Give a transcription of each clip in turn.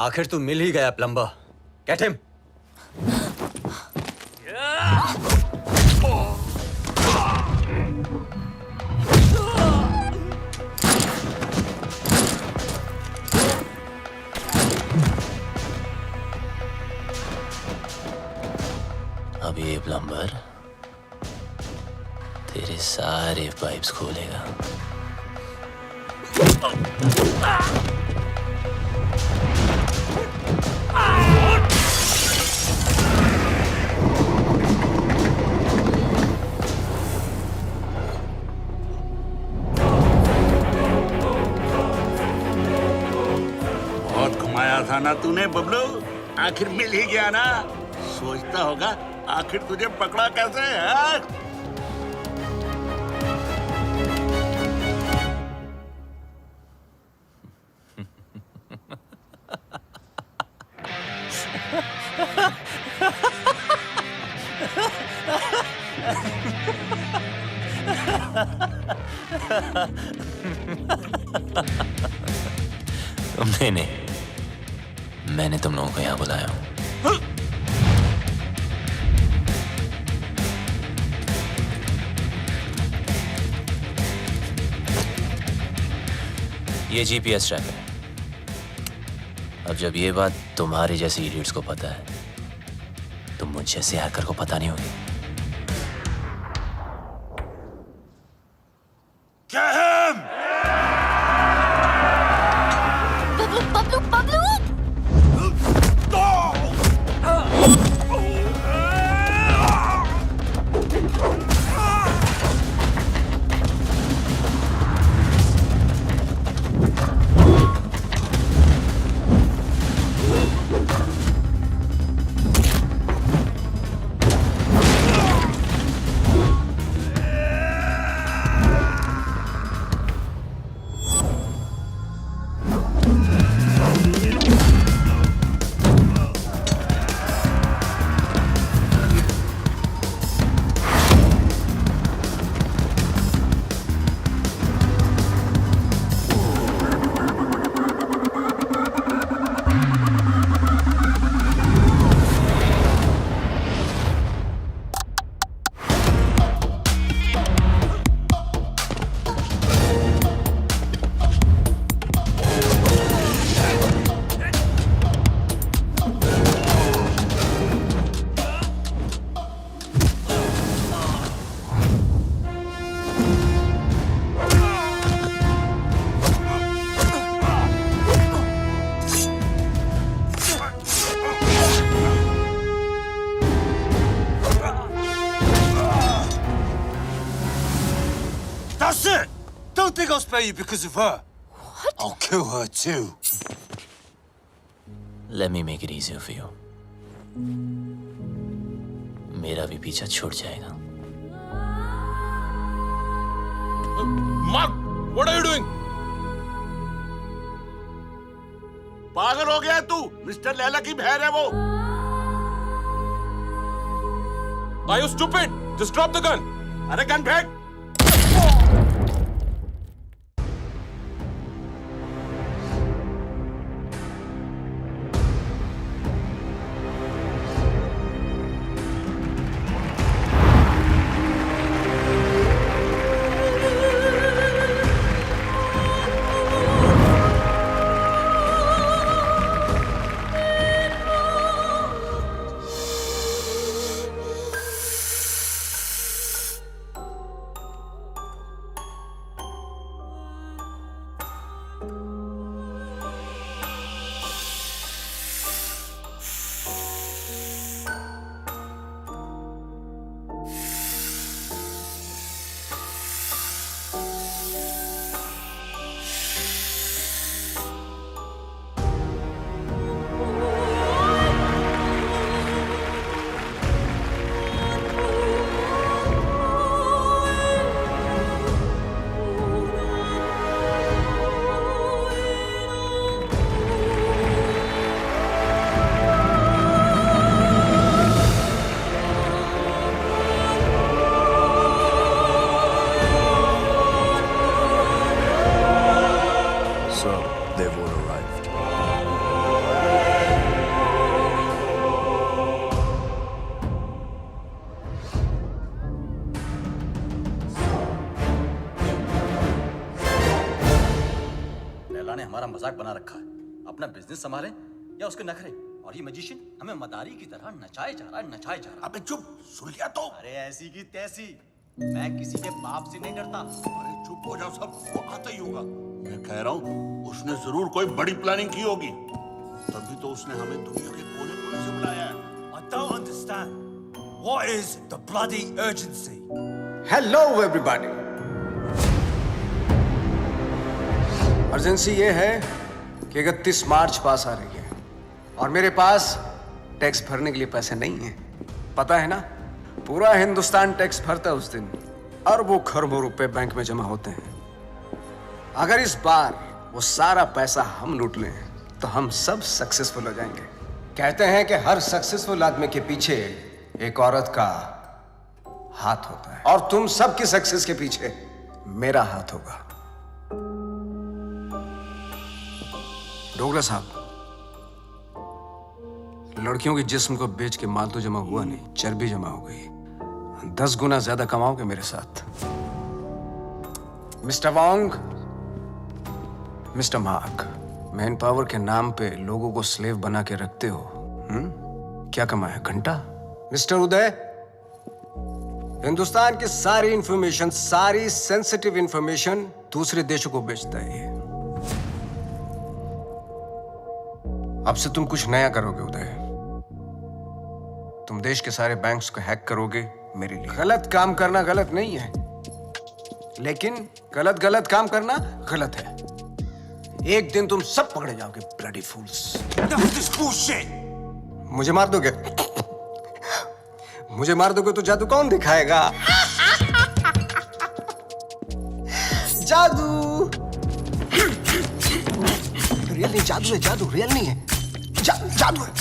आखिर तू मिल ही गया प्लम्बर। Get him. अब ये प्लम्बर तेरे सारे पाइप्स खोलेगा। बहुत घुमाया था ना तूने बबलू, आखिर मिल ही गया ना। सोचता होगा आखिर तुझे पकड़ा कैसे है? तुमने नहीं, मैंने तुम लोगों को यहाँ बुलाया हूँ। ये जीपीएस ट्रैकर है। अब जब ये बात तुम्हारे जैसे इडियट्स को पता है तो मुझ जैसे हैकर को पता नहीं होगी। Bablu Bablu That's it! Don't think I'll spare you because of her. What? I'll kill her too. Let me make it easier for you. मेरा भी पीछा छूट जाएगा। Mark, what are you doing? पागल हो गया तू? मिस्टर लैला की बहन है वो। Are you stupid? Just drop the gun. अरे गन फेंक। ने हमारा मजाक बना रखा है। अपना बिजनेस संभाले या उसके नखरे। और ये मैजिशियन हमें मदारी की तरह नचाए जा रहा है, नचाए जा रहा अबे चुप, सुन लिया तो। है। अरे ऐसी की तैसी, मैं किसी के बाप से नहीं डरता। अरे चुप हो जाओ, सब वो आता ही होगा। मैं कह रहा हूँ उसने जरूर कोई बड़ी प्लानिंग की होगी, तभी तो उसने हमें दुनिया के कोने कोने से बुलाया है। I don't understand. What is the bloody urgency? Hello everybody. Urgency ये है कि 31 मार्च पास आ रही है और मेरे पास टैक्स भरने के लिए पैसे नहीं हैं। पता है ना, पूरा हिंदुस्तान टैक्स भरता है उस दिन। अरबों खरबों रुपए बैंक में जमा होते हैं। अगर इस बार वो सारा पैसा हम लूट लें तो हम सब सक्सेसफुल हो जाएंगे। कहते हैं कि हर सक्सेसफुल आदमी के पीछे एक औरत का हाथ होता है और तुम सबकी सक्सेस के पीछे मेरा हाथ होगा। डोगला साहब, लड़कियों के जिस्म को बेच के माल तो जमा हुआ नहीं, चर्बी जमा हो गई। 10 गुना ज्यादा कमाओगे मेरे साथ। Mister Wong, mister mark, man power के नाम पे लोगों को स्लेव बना के रखते हो। क्या कमाया? घंटा। मिस्टर उदय, हिंदुस्तान की सारी इंफॉर्मेशन, सारी सेंसिटिव इंफॉर्मेशन दूसरे देशों को बेचता है ये। अब से तुम कुछ नया करोगे उदय। तुम देश के सारे बैंक्स को हैक करोगे मेरे लिए। गलत काम करना गलत नहीं है, लेकिन गलत काम करना गलत है। एक दिन तुम सब पकड़े जाओगे, bloody fools. Enough of this bullshit. मुझे मार दोगे? मुझे मार दोगे तो जादू कौन दिखाएगा? जादू रियल नहीं, जादू है, जादू रियल नहीं है, जादू है।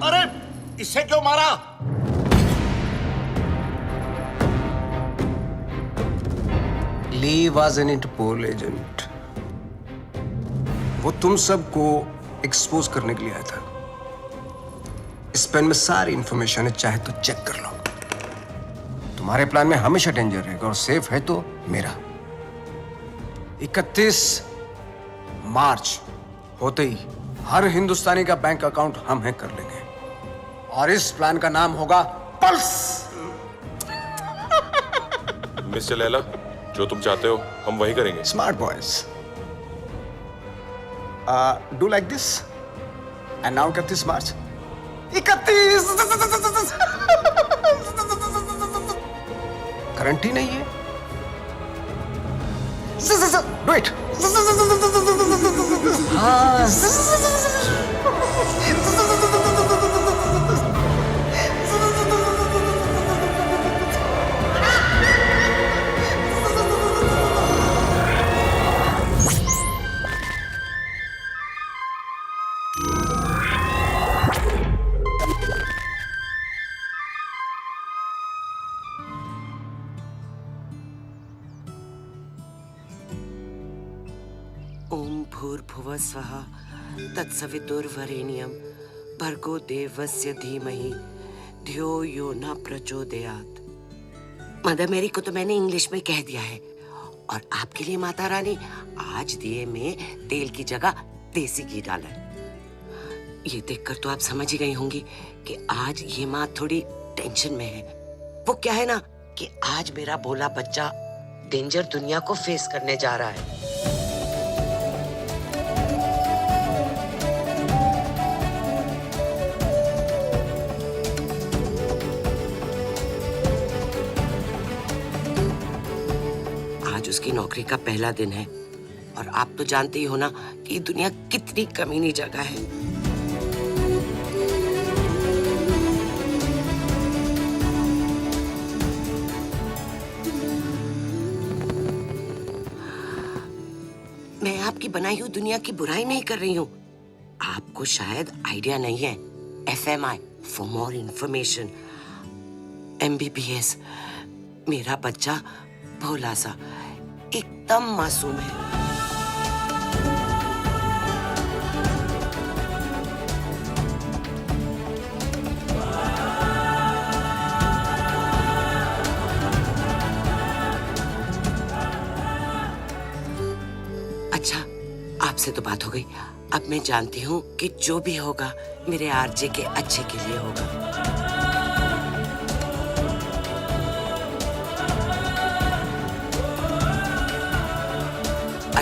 अरे इससे क्यों मारा? ली वॉज एन इंटरपोल एजेंट। वो तुम सबको एक्सपोज करने के लिए आया था। इस पेन में सारी इंफॉर्मेशन है, चाहे तो चेक कर लो। तुम्हारे प्लान में हमेशा डेंजर रहेगा और सेफ है तो मेरा। 31 मार्च होते ही हर हिंदुस्तानी का बैंक अकाउंट हम हैक कर लेंगे और इस प्लान का नाम होगा पल्स। मिस्टर लैला, जो तुम चाहते हो हम वही करेंगे। Smart boys, do like this and now 31 March. 31 guarantee नहीं है। Do it. ओम भूर्भुवः स्वः तत्सवितुर्वरेण्यं भर्गो देवस्य धीमहि धियो यो न प्रचोदयात्। मदर मेरी को तो मैंने इंग्लिश में कह दिया है और आपके लिए माता रानी आज दिए में तेल की जगह देसी घी डाला है। ये देखकर तो आप समझ ही गई होंगी कि आज ये माँ थोड़ी टेंशन में है। वो क्या है ना कि आज मेरा भोला बच्चा डेंजर दुनिया को फेस करने जा रहा है। आज उसकी नौकरी का पहला दिन है और आप तो जानते ही हो ना कि ये दुनिया कितनी कमीनी जगह है। मैं आपकी बनाई हुई दुनिया की बुराई नहीं कर रही हूँ। आपको शायद आइडिया नहीं है। FMI for more information, MBBS। मेरा बच्चा भोला सा एकदम मासूम है। आपसे तो बात हो गई। अब मैं जानती हूँ कि जो भी होगा मेरे आरजे के अच्छे के लिए होगा।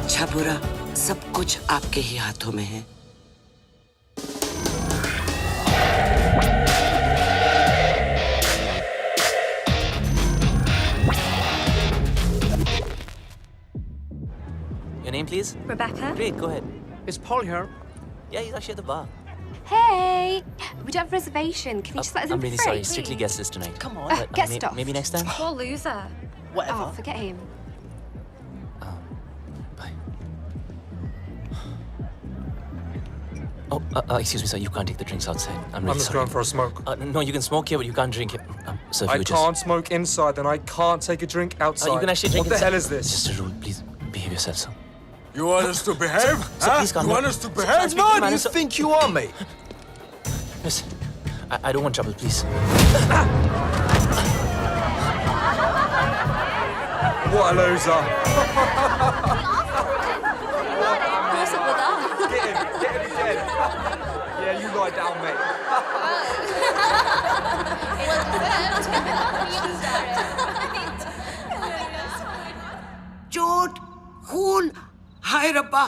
अच्छा बुरा सब कुछ आपके ही हाथों में है। Your name, please? Rebecca? Great, go ahead. Is Paul here? Yeah, he's actually at the bar. Hey! We don't have a reservation. Can you just let us in I'm for really free, sorry. please? Strictly guest list tonight. Come on. Get stuffed. Maybe next time. Poor loser. Whatever. Oh, forget him. Bye. Oh, excuse me, sir. You can't take the drinks outside. I'm really I'm just sorry. going for a smoke. No, you can smoke here, but you can't drink it. Sir, if I you would can't smoke inside, then I can't take a drink outside. You can actually drink What the inside. hell is this? It's just a rule. Please behave yourself, sir. You want us to behave? Sir, please calm You down. want us to Sir, behave? I'm speaking No, to do you sir. think you are, mate? Listen, I don't want trouble, please. What a loser. What's up with that? Get him again. Yeah, you lie down, mate. चोट, खून, हाय रब्बा।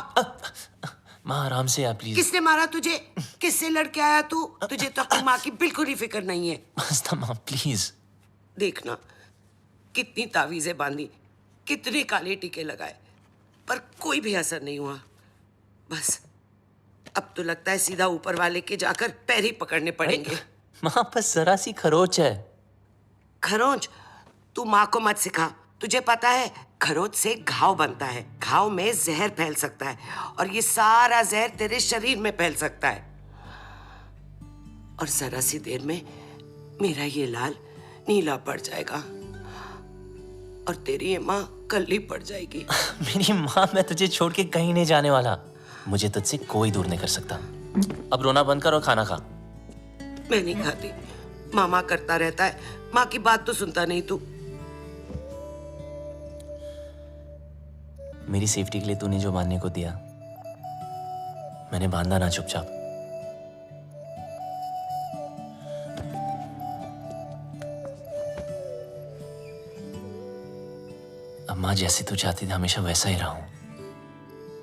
माँ आराम से आप please. किसने मारा तुझे? किससे लड़के आया तू? तुझे तो अपनी माँ की बिल्कुल ही फिक्र नहीं है। मस्ता माँ प्लीज। देखना कितनी तावीजें बांधी, कितने काले टीके लगाए, पर कोई भी असर नहीं हुआ। बस अब तो लगता है सीधा ऊपर वाले के जाकर पैर ही पकड़ने पड़ेंगे। माँ बस जरा सी खरोच है। खरोंच? तू माँ को मत सिखा। तुझे पता है खरोच से घाव बनता है, घाव में जहर फैल सकता है और ये सारा जहर तेरे शरीर में फैल सकता है और जरा सी देर में मेरा ये लाल नीला पड़ जाएगा और तेरी ये माँ कल्ली पड़ जाएगी। मेरी माँ, मैं तुझे छोड़ के कहीं नहीं जाने वाला। मुझे तुझसे कोई दूर नहीं कर सकता। अब रोना बंद कर और खाना खा। मैं नहीं खाती। मामा करता रहता है, माँ की बात तो सुनता नहीं तू। मेरी सेफ्टी के लिए तूने जो बांधने को दिया, मैंने बांधा ना चुपचाप। अब माँ जैसे तू चाहती थी हमेशा वैसा ही रहा हूं,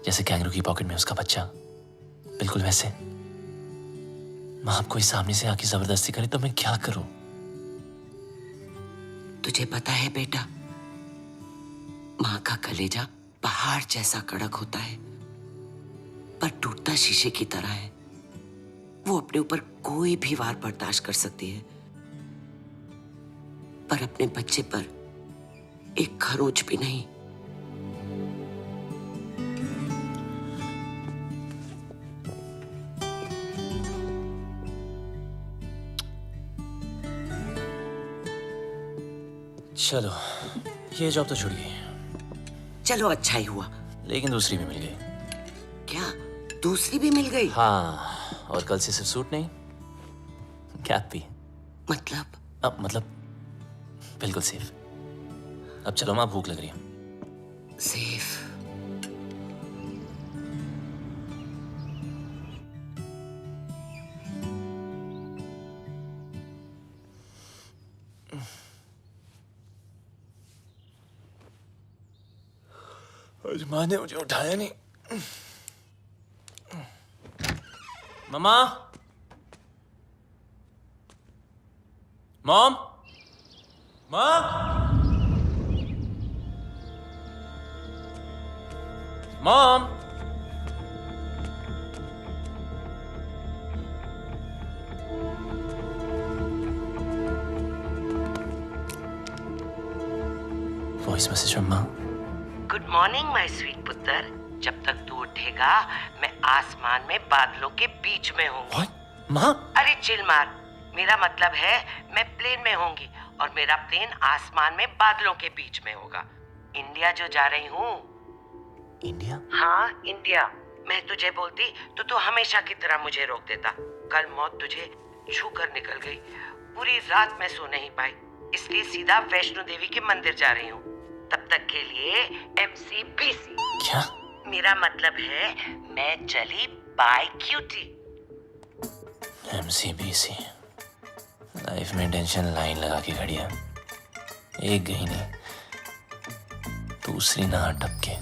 जैसे कैंगरू की पॉकेट में उसका बच्चा, बिल्कुल वैसे। माँ अब कोई सामने से आके जबरदस्ती करे तो मैं क्या करूं? तुझे पता है बेटा, माँ का कलेजा पहाड़ जैसा कड़क होता है पर टूटता शीशे की तरह है। वो अपने ऊपर कोई भी वार बर्दाश्त कर सकती है पर अपने बच्चे पर एक खरोंच भी नहीं। चलो, ये जॉब तो छूट गई, चलो अच्छा ही हुआ। लेकिन दूसरी भी मिल गई। क्या दूसरी भी मिल गई? हाँ, और कल से सिर्फ सूट नहीं, कैप भी। मतलब? अब मतलब बिल्कुल सेफ। अब चलो माँ, भूख लग रही है। सेफ? आज माँ ने मुझे उठाया नहीं। मम्मा, मॉम, माँ, मॉम। वॉइस मैसेज फ्रॉम माँ। गुड मॉर्निंग माय स्वीट पुत्र। जब तक तू उठेगा मैं आसमान में बादलों के बीच में हूँ। माँ? अरे चिल मार, मेरा मतलब है मैं प्लेन में होंगी और मेरा प्लेन आसमान में बादलों के बीच में होगा। इंडिया जो जा रही हूँ। इंडिया? हाँ इंडिया। मैं तुझे बोलती तो तू हमेशा की तरह मुझे रोक देता। कल मौत तुझे छू कर निकल गई। पूरी रात मैं सो नहीं पाई, इसलिए सीधा वैष्णो देवी के मंदिर जा रही हूँ। तब तक के लिए MCBC। क्या? मेरा मतलब है मैं चली बाय क्यूटी। MCBC लाइफ में टेंशन लाइन लगा के खड़ी है, एक गई नहीं, दूसरी ना टपके।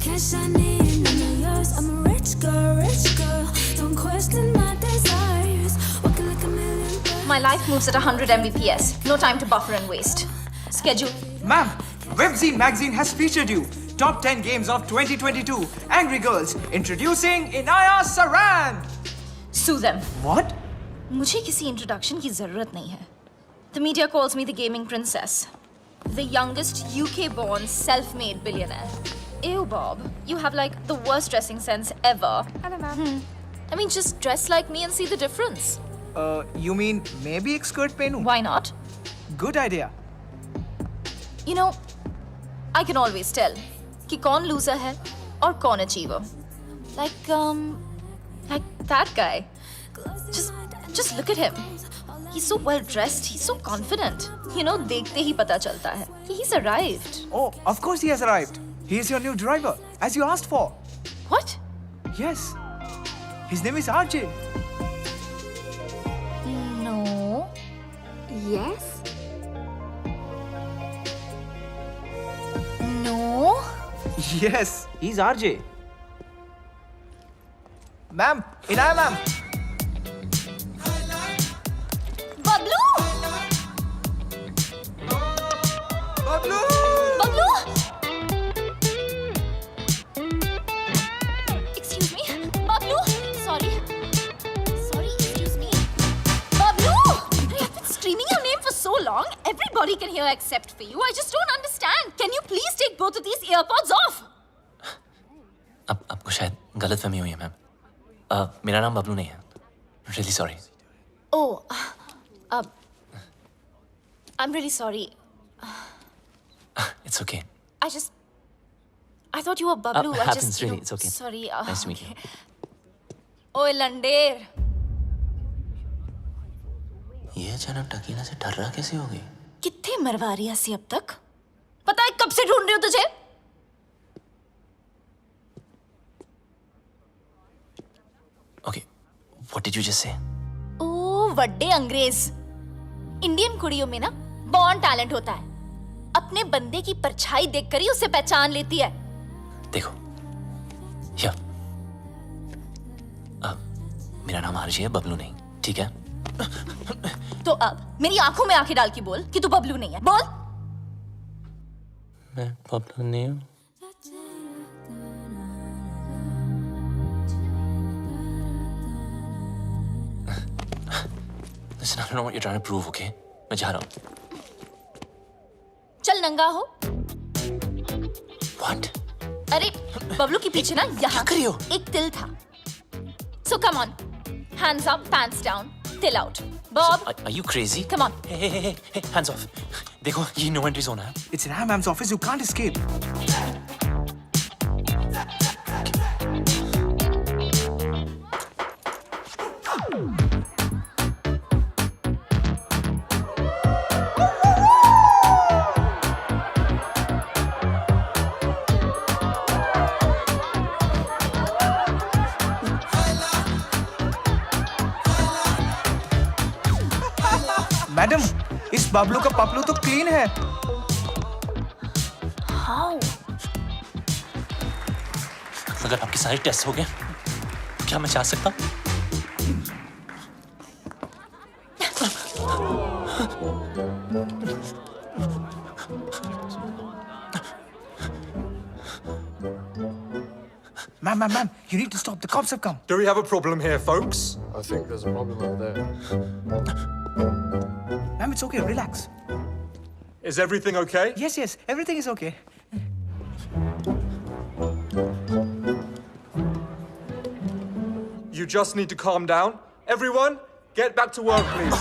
Cash I need, none of yours. I'm a rich girl. Don't question my desires. Walking like a million birds. My life moves at 100 Mbps. No time to buffer and waste. Schedule. Ma'am, WebZ magazine has featured you. Top 10 games of 2022. Angry Girls. Introducing Inaya Saran. Sue them. What? मुझे किसी introduction की जरूरत नहीं है. The media calls me the gaming princess. The youngest UK-born self-made billionaire. Ew, Bob. You have like the worst dressing sense ever. Hello, ma'am. I mean, just dress like me and see the difference. You mean maybe एक skirt पहनूं? Why not? Good idea. You know, I can always tell कि कौन loser है और कौन achiever. Like that guy. Just look at him. He's so well dressed. He's so confident. You know, देखते ही पता चलता है कि he's arrived. Oh, of course he has arrived. He is your new driver, as you asked for. What? Yes. His name is RJ. No. Yes? No. Yes, he's RJ. Ma'am, Inaya ma'am. Bablu! Bablu! Bablu! Excuse me. Bablu! Sorry, excuse me. Bablu! I've been screaming your name for so long. Everybody can hear except for you. I just don't understand. Can you please take both of these earpods off? अब आपको शायद गलतफहमी हुई है ma'am. मेरा नाम बबलू नहीं है। Really sorry. Oh, I'm really sorry. It's okay. I thought you were Bablu. Happens really. It's okay. Sorry. Nice to meet you. ओए लंडेर, ये अचानक टकीला से डर रहा कैसे हो गई? कितने मरवा रही है अब तक? पता है कब से ढूंढ रही हूँ तुझे? Okay, what did you just say? ओ वड्डे अंग्रेज। इंडियन कुड़ियों में ना बॉर्न टैलेंट होता है। अपने बंदे की परछाई देखकर ही उसे पहचान लेती है। देखो, या मेरा नाम आरजी है, बबलू नहीं, ठीक है? तो अब मेरी आंखों में आंखें डाल के बोल कि तू बबलू नहीं है। बोल। मैं बबलू नहीं हूँ। Listen, I don't know what you're trying to prove, okay? मैं जा रहा हूँ। चल नंगा हो। What? अरे बबलू के पीछे ना यहाँ कर रही हो? एक तिल था। So come on, hands up, pants down, till out. Bob, Are you crazy? come on. Hey, hands off. देखो, ये no entry zone है। It's in Ma'am's office. You can't escape. Madam, इस बबलू का पपलू तो क्लीन है। How? अगर आपके सारे टेस्ट हो गए, क्या मैं जा सकता हूँ? Ma'am, you need to stop. The cops have come. Do we have a problem here, folks? I think there's a problem over there. Ma'am, it's okay. Relax. Is everything okay? Yes, everything is okay. You just need to calm down. Everyone, get back to work, please.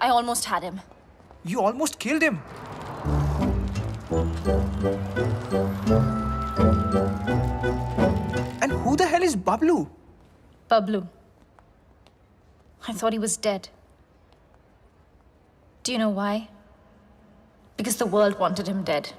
I almost had him. You almost killed him. And who the hell is Bablu? Bablu. I thought he was dead. Do you know why? Because the world wanted him dead.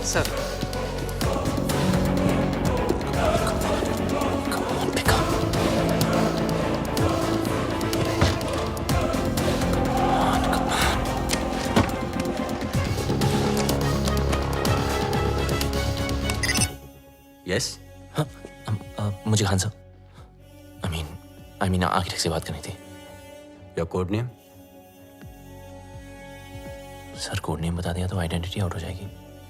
Sir. Come on, pick up. Come on. Yes मुझे खान साहब I mean architect से बात करनी थी। Your code name? Sir code name बता दिया तो identity out हो जाएगी।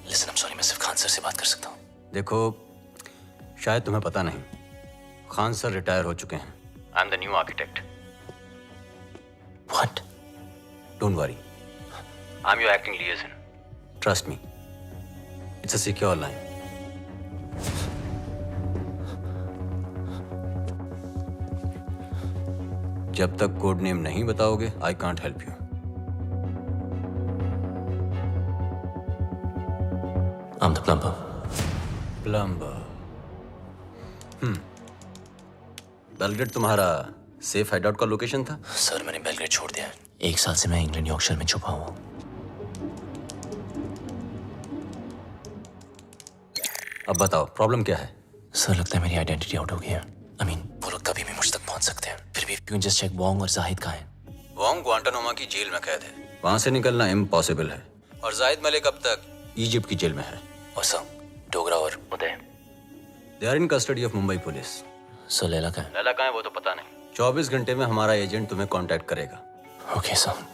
लिसन, I'm sorry, मैं सिर्फ खान सर से बात कर सकता हूँ। देखो, शायद तुम्हें पता नहीं, खान सर रिटायर हो चुके हैं। I am the new architect. What? Don't worry, I am your acting लिएजन। Trust me, it's a secure line. जब तक कोड नेम नहीं बताओगे, I can't help you. I'm the plumber. Plumber. Belgrade तुम्हारा safe hideout का location था? Sir मैंने Belgrade छोड़ दिया है। 1 साल से मैं इंग्लैंड यॉर्कशायर में छुपा हुआ हूँ। अब बताओ प्रॉब्लम क्या है? सर लगता है मेरी आइडेंटिटी आउट हो गई है। वो लोग कभी भी मुझ तक पहुंच सकते हैं। फिर भी यू जस्ट चेक वोंग और जाहिद कहाँ हैं? वोंग ग्वांटानामो की जेल में कैद है, वहां से निकलना इम्पॉसिबल है। और जाहिद मलिक अब तक इजिप्ट की जेल में है। और सर डोगरा और Uday? They are in custody of Mumbai police. So Laila कहाँ है? लैला कहाँ है वो तो पता नहीं। 24 घंटे में हमारा एजेंट तुम्हें कांटेक्ट करेगा। Okay sir.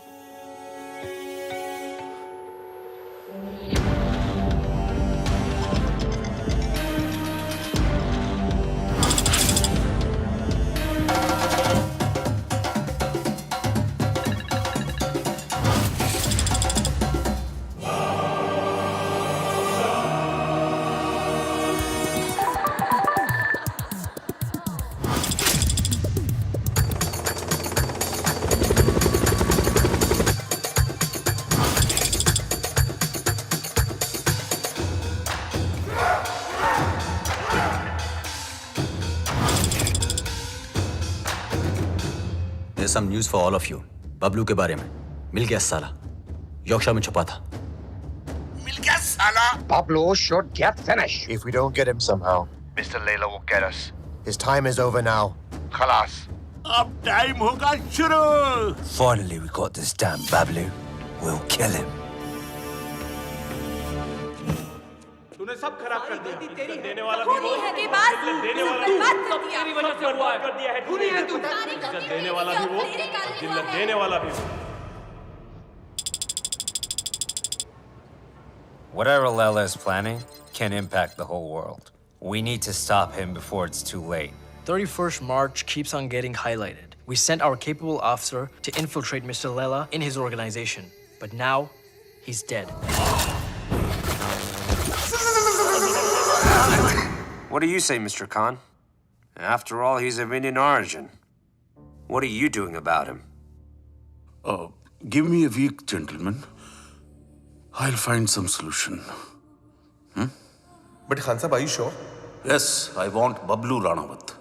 Some news for all of you. Bablu के बारे में। मिल गया साला, यॉर्कशायर में छुपा था। मिल गया साला। Pablo should get finished. If we don't get him somehow, Mr. Layla will get us. His time is over now. खलास, अब टाइम होगा शुरू। Finally, we got this damn Bablu. We'll kill him. तूने सब खराब कर दिया। इज्जत देने वाला भी वो, इज्जत देने वाला भी वो, तेरी वजह से हुआ है। इज्जत देने वाला भी वो, जिल्लत देने वाला भी वो। Whatever Lela is planning can impact the whole world. We need to stop him before it's too late. 31st March keeps on getting highlighted. We sent our capable officer to infiltrate Mr. Lela in his organization, but now he's dead. What do you say, Mr. Khan? After all, he's of Indian origin. What are you doing about him? Give me a week, gentlemen. I'll find some solution. But Khan Sahib, are you sure? Yes, I want Bablu Ranawat.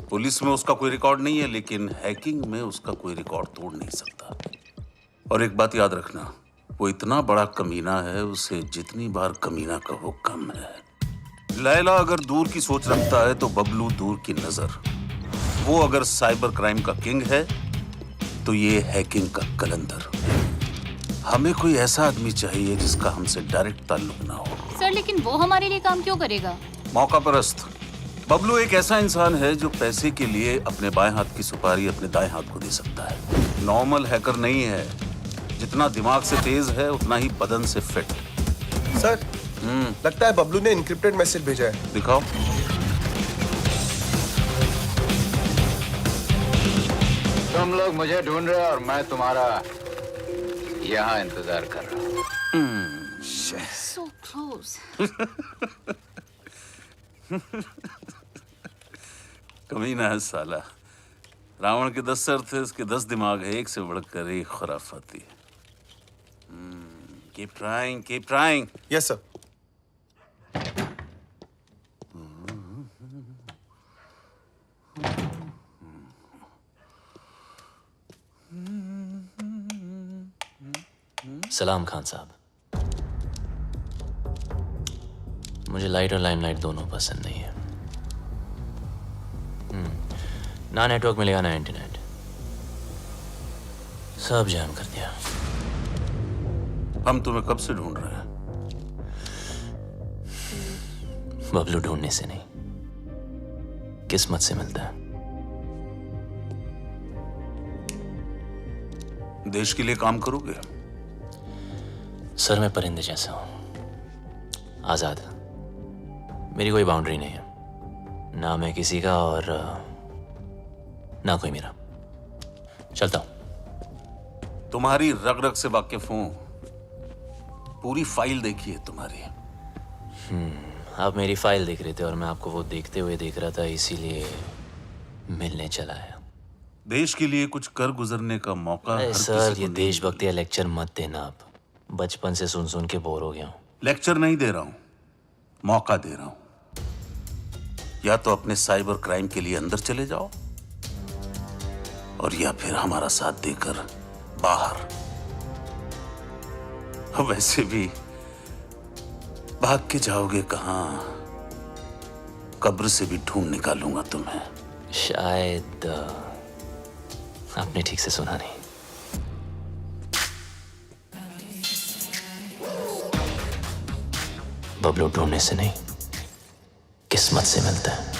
Police में उसका कोई record नहीं है, लेकिन hacking में उसका कोई record तोड़ नहीं सकता। और एक बात याद रखना, वो इतना बड़ा कमीना है, उसे जितनी बार कमीना कहो कम है। लैला अगर दूर की सोच रखता है तो बबलू दूर की नजर। वो अगर साइबर क्राइम का किंग है तो ये हैकिंग का कलंदर। हमें कोई ऐसा आदमी चाहिए जिसका हमसे डायरेक्ट ताल्लुक ना हो। सर, लेकिन वो हमारे लिए काम क्यों करेगा? मौका परस्त। बबलू एक ऐसा इंसान है जो पैसे के लिए अपने बाएं हाथ की सुपारी अपने दाएं हाथ को दे सकता है। नॉर्मल हैकर नहीं है, जितना दिमाग से तेज है उतना ही बदन से फिट। सर, लगता है बबलू ने इनक्रिप्टेड मैसेज भेजा है। दिखाओ। तुम लोग मुझे ढूंढ रहे हो और मैं तुम्हारा यहाँ इंतजार कर रहा हूँ। So close. कमीना है साला। रावण के 10 सर थे, इसके 10 दिमाग है, एक से बढ़कर एक खुराफाती। Keep trying, keep trying. Yes, sir. सलाम खान साहब। मुझे लाइट और लाइमलाइट दोनों पसंद नहीं है। ना नेटवर्क मिलेगा ना इंटरनेट, सब जैम कर दिया। हम तुम्हें कब से ढूंढ रहे हैं? बबलू ढूंढने से नहीं, किस्मत से मिलता है। देश के लिए काम करोगे? सर, मैं परिंदे जैसा हूं, आजाद। मेरी कोई बाउंड्री नहीं है, ना मैं किसी का और ना कोई मेरा। चलता हूं। तुम्हारी रग रग से वाकिफ हूं, पूरी फाइल देखी है तुम्हारी। आप मेरी फाइल देख रहे थे और मैं आपको वो देखते हुए देख रहा था, इसीलिए मिलने चला आया। देश के लिए कुछ कर गुजरने का मौका हर सर, किसी को ये नहीं देशभक्ति या लेक्चर मत देना। आप बचपन से सुन सुन के बोर हो गया हूं। लेक्चर नहीं दे रहा हूं, मौका दे रहा हूं। या तो अपने साइबर क्राइम के लिए अंदर चले जाओ, और या फिर हमारा साथ देकर बाहर। वैसे भी भाग के जाओगे कहां? कब्र से भी ढूंढ निकालूंगा तुम्हें। शायद आपने ठीक से सुना नहीं। बबलू ढूंढने से नहीं, किस्मत से मिलता है।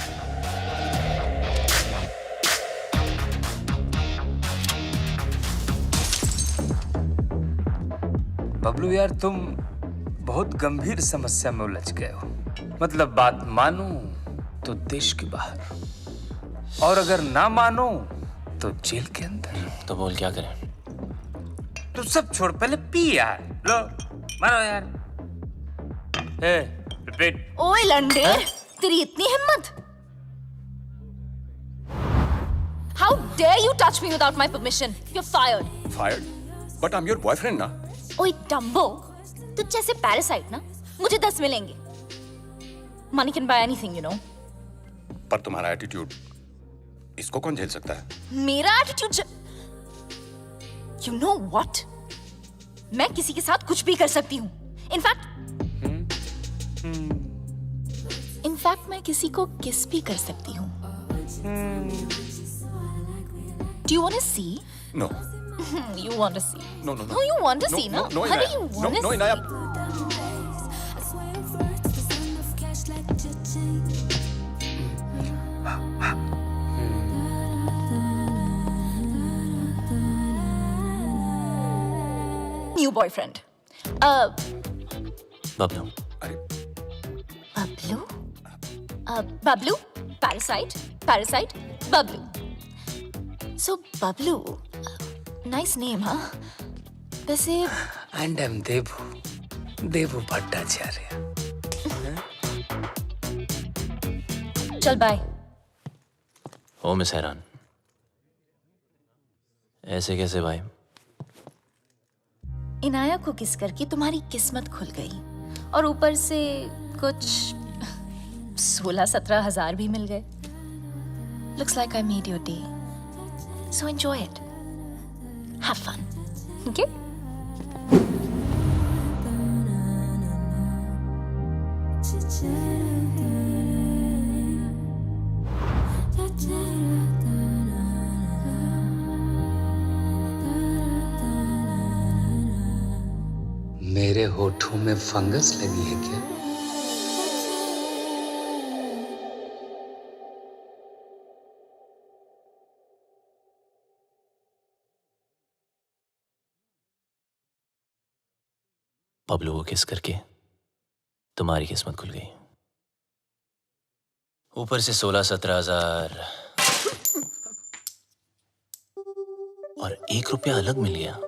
बबलू यार, तुम बहुत गंभीर समस्या में उलझ गए हो। मतलब बात मानो तो देश के बाहर, और अगर ना मानो तो जेल के अंदर। तो बोल क्या करें? तू सब छोड़, पहले पी यार। लो मारो यार। रिपीट। ओए लंडे, तेरी इतनी हिम्मत? How dare you touch me without my permission? You're fired. Fired? But I'm your boyfriend ना। ओए डम्बो, तुझ जैसे पैरासाइट ना मुझे 10 मिलेंगे। Money can buy anything, you know. पर तुम्हारा एटीट्यूड, इसको कौन झेल सकता है? मेरा एटीट्यूड? You know what? मैं किसी के साथ कुछ भी कर सकती हूँ। इनफैक्ट मैं किसी को किस भी कर सकती हूँ। Do you want to see? No. You want to see? No. No, you want to see, no? No, Hurry, Inaya. you want to No, see? Inaya. I swear it hurts, the sound of cash like cha-ching. New boyfriend. Bablu Bablu? Bablu? Parasite? Bablu. So, Bablu. Nice name, huh? वैसे And I'm Devu Bhattacharya. चल bye. ओ miss हैरान, ऐसे कैसे भाई? इनाया को किस करके तुम्हारी किस्मत खुल गई और ऊपर से कुछ 16-17 हजार भी मिल गए. Looks like I made your day. So enjoy it. Have fun. Okay? मेरे होठों में फंगस लगी है क्या? बबलू को किस करके तुम्हारी किस्मत खुल गई, ऊपर से 16-17 हजार और 1 रुपया अलग मिल गया.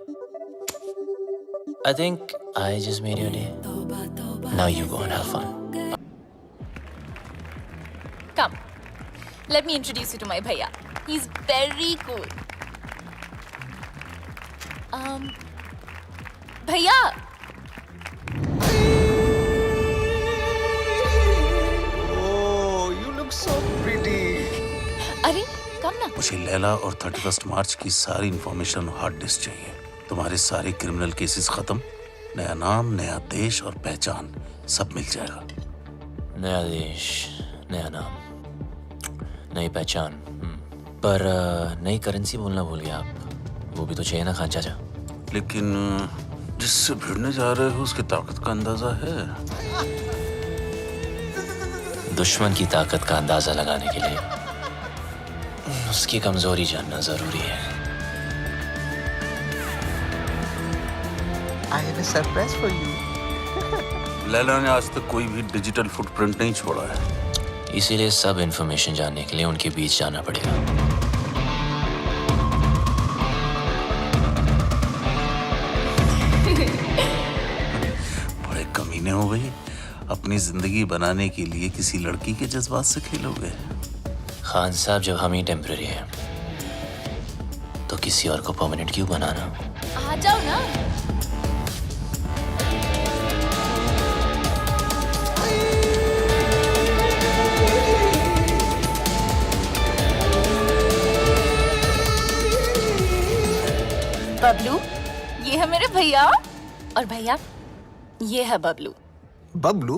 I think I just made your day. Now you go and have fun. Come. Let me introduce you to my bhaiya. He's very cool. Bhaiya. Oh, you look so pretty. अरे, come ना. मुझे लैला और 31 मार्च की सारी information hard disk चाहिए. तुम्हारे सारे criminal cases खत्म, नया नाम, नया देश और पहचान सब मिल जाएगा. नया देश, नया नाम, नई पहचान, पर नई करेंसी बोलना भूल गया आप. वो भी तो चाहिए ना खान चाचा. लेकिन जिससे भिड़ने जा रहे हो उसकी ताकत का अंदाजा है? दुश्मन की ताकत का अंदाजा लगाने के लिए उसकी कमजोरी जानना जरूरी है. I have a surprise for you. Laila ने आज तक कोई भी डिजिटल फुटप्रिंट नहीं छोड़ा है. इसीलिए सब इंफॉर्मेशन जानने के लिए उनके बीच जाना पड़ेगा. बड़े कमीने हो गई. अपनी जिंदगी बनाने के लिए किसी लड़की के जज्बात से खेलोगे? खान साहब, जब हम ही टेम्पररी हैं तो किसी और को परमानेंट क्यों बनाना? आ जाओ ना. बबलू, ये है मेरे भैया, और भैया ये है बबलू. बबलू?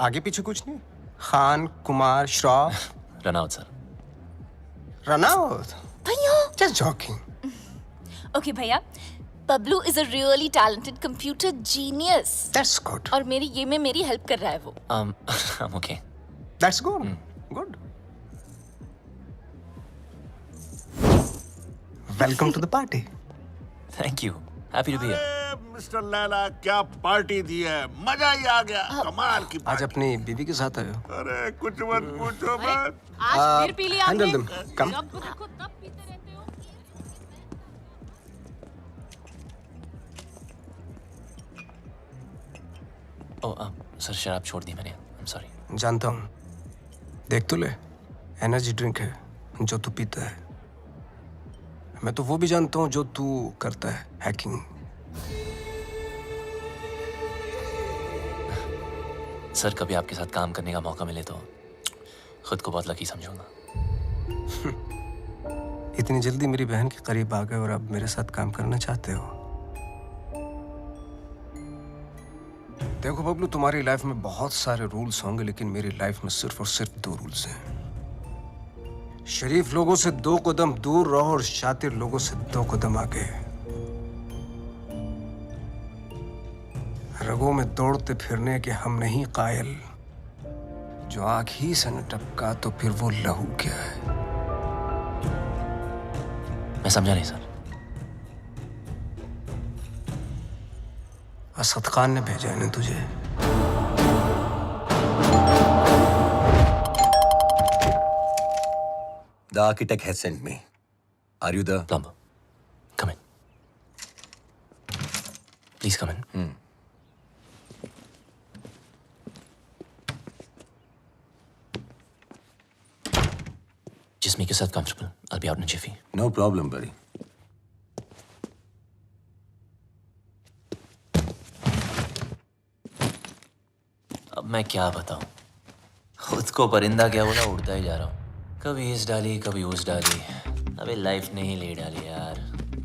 आगे पीछे कुछ नहीं? Khan, Kumar, Shroff? Run out sir. Run out? भैया. Just joking. Okay भैया, Bablu is a really talented computer genius. That's good. और मेरी ये में मेरी हेल्प कर रहा है वो. I'm okay. That's good. Good. Welcome to the party. Thank you. Happy to be here. Mister Laila, क्या पार्टी दी है, मजा ही आ गया. कमाल की आज अपनी बीवी के साथ आए हो? अरे कुछ मत पूछो मत. आज फिर पी लिया आपने. Handle them. Come. जब देखो तब पीते रहते हो. सर शराब छोड़ दी मैंने. I'm sorry. जानता हूँ. देख तो ले, एनर्जी ड्रिंक है जो तू पीता है. मैं तो वो भी जानता हूँ जो तू करता है, हैकिंग. सर, कभी आपके साथ काम करने का मौका मिले तो खुद को बहुत लकी समझूंगा. इतनी जल्दी मेरी बहन के करीब आ गए और अब मेरे साथ काम करना चाहते हो? देखो बबलू, तुम्हारी लाइफ में बहुत सारे रूल्स होंगे, लेकिन मेरी लाइफ में सिर्फ और सिर्फ 2 रूल्स हैं. शरीफ लोगों से 2 कदम दूर रहो और शातिर लोगों से 2 कदम आगे। रगों में दौड़ते फिरने के हम नहीं कायल, जो आंख ही से न टपका तो फिर वो लहू क्या है? मैं समझा नहीं सर। असद खान ने भेजा है ना तुझे? The architect has sent me. Are you the plumber? Come in. Please come in. Just make yourself comfortable. I'll be out in a jiffy. No problem, buddy. अब मैं क्या बताऊं? खुद को परिंदा क्या बोला, उड़ता ही जा रहा हूं। कभी इस डाली कभी उस डाली। अबे लाइफ ने ही ले डाली यार।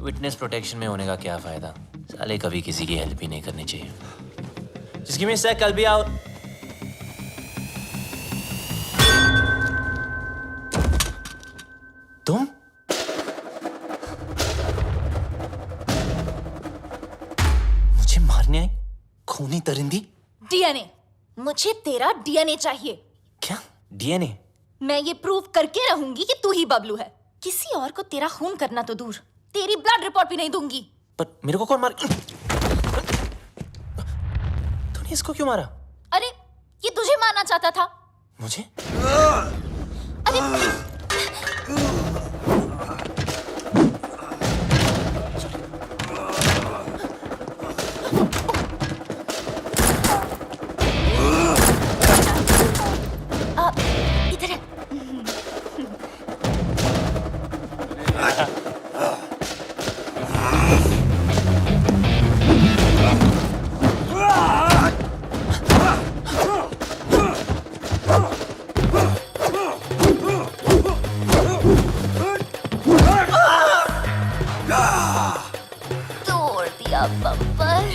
विटनेस प्रोटेक्शन में होने का क्या फायदा? साले कभी किसी की हेल्प ही नहीं करनी चाहिए। Just give me a sec, I'll be out. तुम? मुझे मारने आई? खूनी परिंदी? डीएनए। मुझे तेरा डीएनए चाहिए। क्या? डीएनए? मैं ये प्रूव करके रहूंगी कि तू ही बबलू है। किसी और को तेरा खून करना तो दूर, तेरी ब्लड रिपोर्ट भी नहीं दूंगी। पर मेरे को कौन मार? तूने इसको क्यों मारा? अरे ये तुझे मारना चाहता था। मुझे? अरे इधर है। तोड़ दिया बम्पर।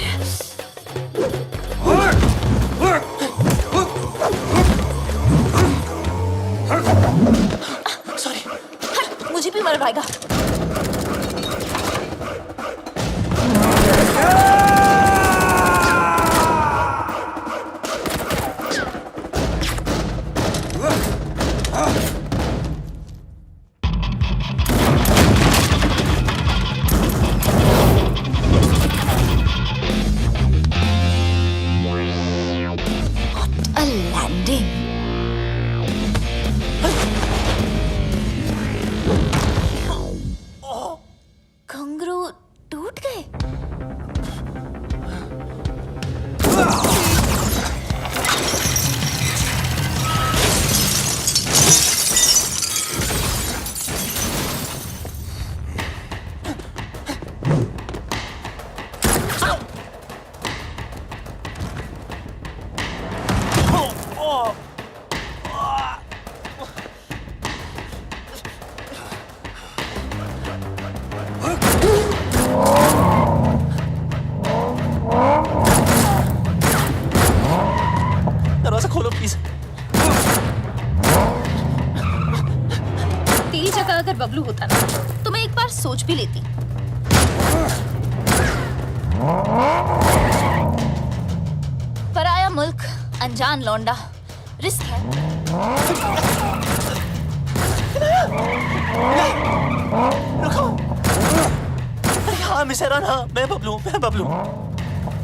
सॉरी। मुझे भी मर पाएगा। A landing. घुंघरू टूट गए। दरवाजा खोलो प्लीज। तेरी जगह अगर बबलू होता ना तो मैं एक बार सोच भी लेती। पराया मुल्क, अनजान लौंडा, रिस्क है। रुको। हाँ मिसेरान, हाँ मैं बबलू।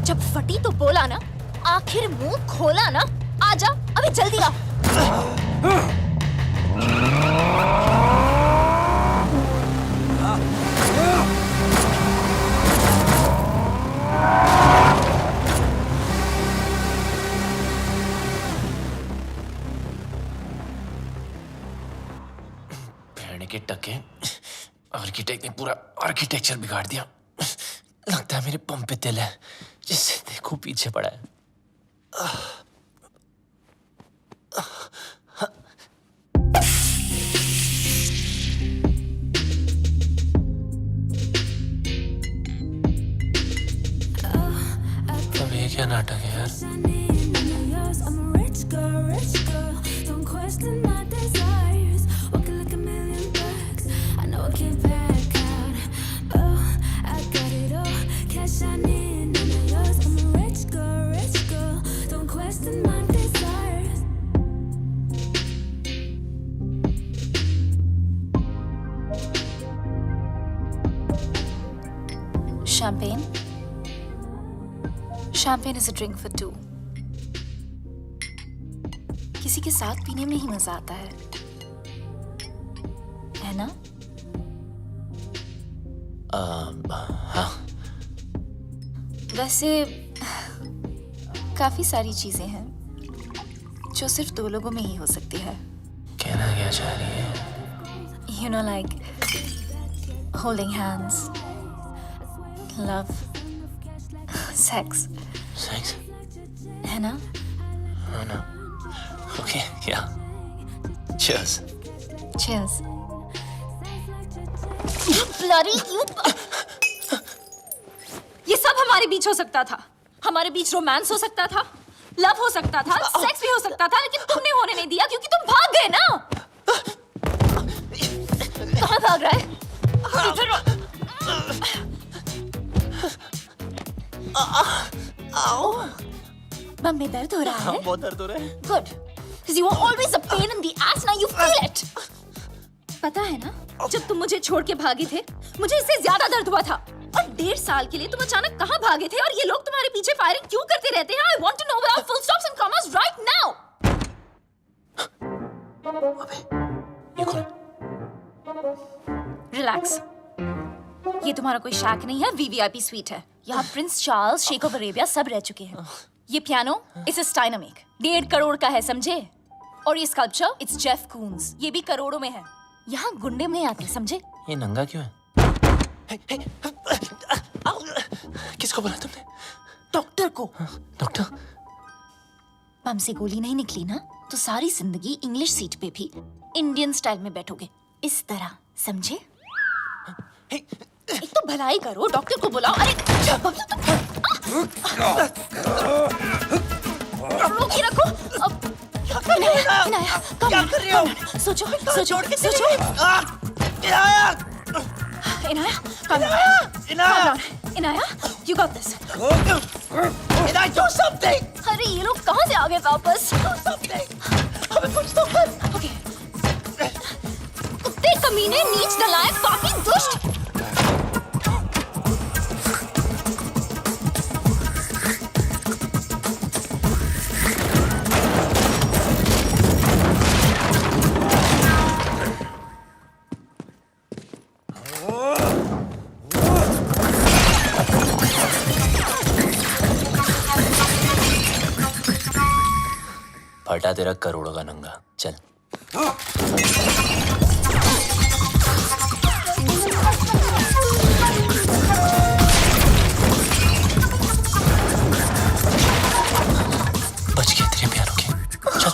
जब फटी तो बोला ना, आखिर मुंह खोला ना। आजा, अभी जल्दी आ। भेड़ने के टके, आर्किटेक्ट ने पूरा आर्किटेक्चर बिगाड़ दिया। लगता है मेरे पंप पे तिल है, जिससे देखो पीछे पड़ा है। अब ये क्या नाटक है यार? I'm a rich girl, don't question my desires. Walking like a million Champagne is a drink for two. किसी के साथ पीने में ही मजा आता है ना? हाँ। वैसे काफी सारी चीजें हैं जो सिर्फ दो लोगों में ही हो सकती है. कहना क्या चाह रही है? You know, like holding hands, love, sex. Sex? है ना? Oh no. Okay, yeah. Cheers. Cheers. You bloody you. ये सब हमारे बीच हो सकता था. हमारे बीच रोमांस हो सकता था, लव हो सकता था, सेक्स भी हो सकता था, लेकिन तुमने होने नहीं दिया क्योंकि तुम भाग गए ना. कहाँ भाग रहा है? इधर. आओ. बम में दर्द हो रहा है? बहुत दर्द हो रहा है. Good. Because you were always a pain in the ass. Now you feel it. पता है ना? जब तुम मुझे छोड़ के भागे थे, मुझे इससे ज्यादा दर्द हुआ था. और 1.5 साल के लिए तुम अचानक कहाँ भागे थे और ये लोग तुम्हारे पीछे फायरिंग क्यों करते रहते हैं? I want to know without full stops and commas right now. ये कौन? Relax. ये तुम्हारा कोई शैक नहीं है, VVIP स्वीट है. यहाँ प्रिंस चार्ल्स, शेख ऑफ अरेबिया सब रह चुके हैं. ये पियानो, इसे स्टाइनर मेक 1.5 करोड़ का है, समझे? और ये स्कल्पचर, इट्स जेफ कून्स, ये भी करोड़ों में है. यहाँ गुंडे में आते, समझे? ये नंगा क्यों है? किसको बोला तुमने? डॉक्टर को. डॉक्टर? बम से गोली नहीं निकली ना, तो सारी जिंदगी इंग्लिश सीट पे भी इंडियन स्टाइल में बैठोगे, इस तरह, समझे? एक तो भलाई करो, डॉक्टर को बुलाओ. अरे रोकी रखो. इनाया, क्या कर रही हो? सोचो. Inaya, you got this. Inaya, do something. अरे ये लोग कहाँ से आ गए वापस? Do something. हमें कुछ तो कर. Okay. कुत्ते कमीने, नीच नलायक, पापी, दुष्ट. फटा तेरा करोड़ों का नंगा. चल. बच गए तेरे प्यारों के. चल.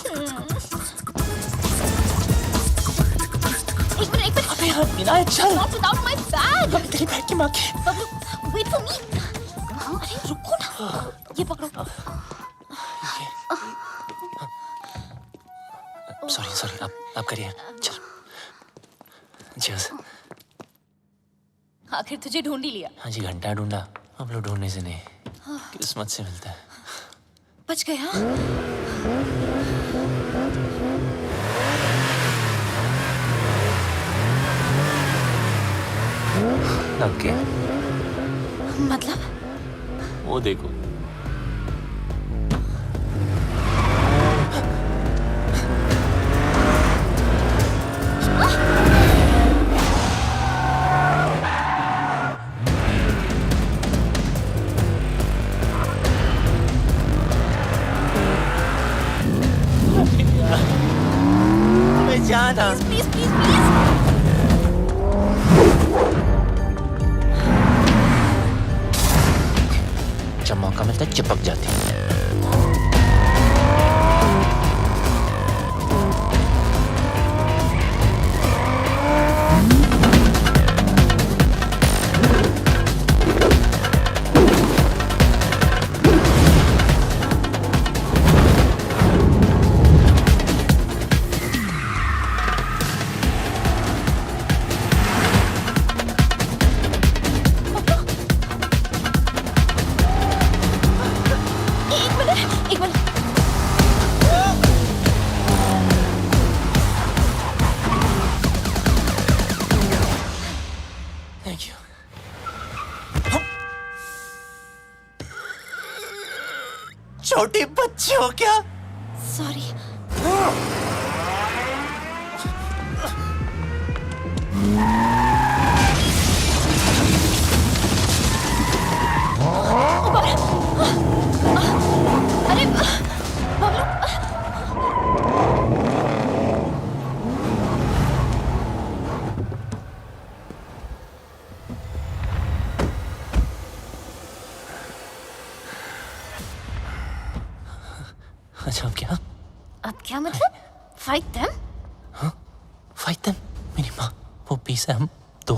एक मिनट. अबे यार इनाया चल. Not without my bag. अबे तेरी बैग की माँ की. Bablu, wait for me. अरे रुको ना. ये पकड़ो. सॉरी आप करिए. चल. Cheers. आखिर तुझे ढूंढ ही लिया. हाँ जी, घंटा ढूंढा. हम लोग ढूंढने से नहीं, किस्मत से मिलता है. बच गया. लग गया. मतलब? वो देखो. Please. जब मौका मिलता है चिपक जाती है. छोटी बच्ची हो क्या? सॉरी। अरे बबलू, अच्छा क्या? अब क्या मतलब? Fight them? हाँ, फाइट देम? मेरी माँ, वो 20 है, हम 2।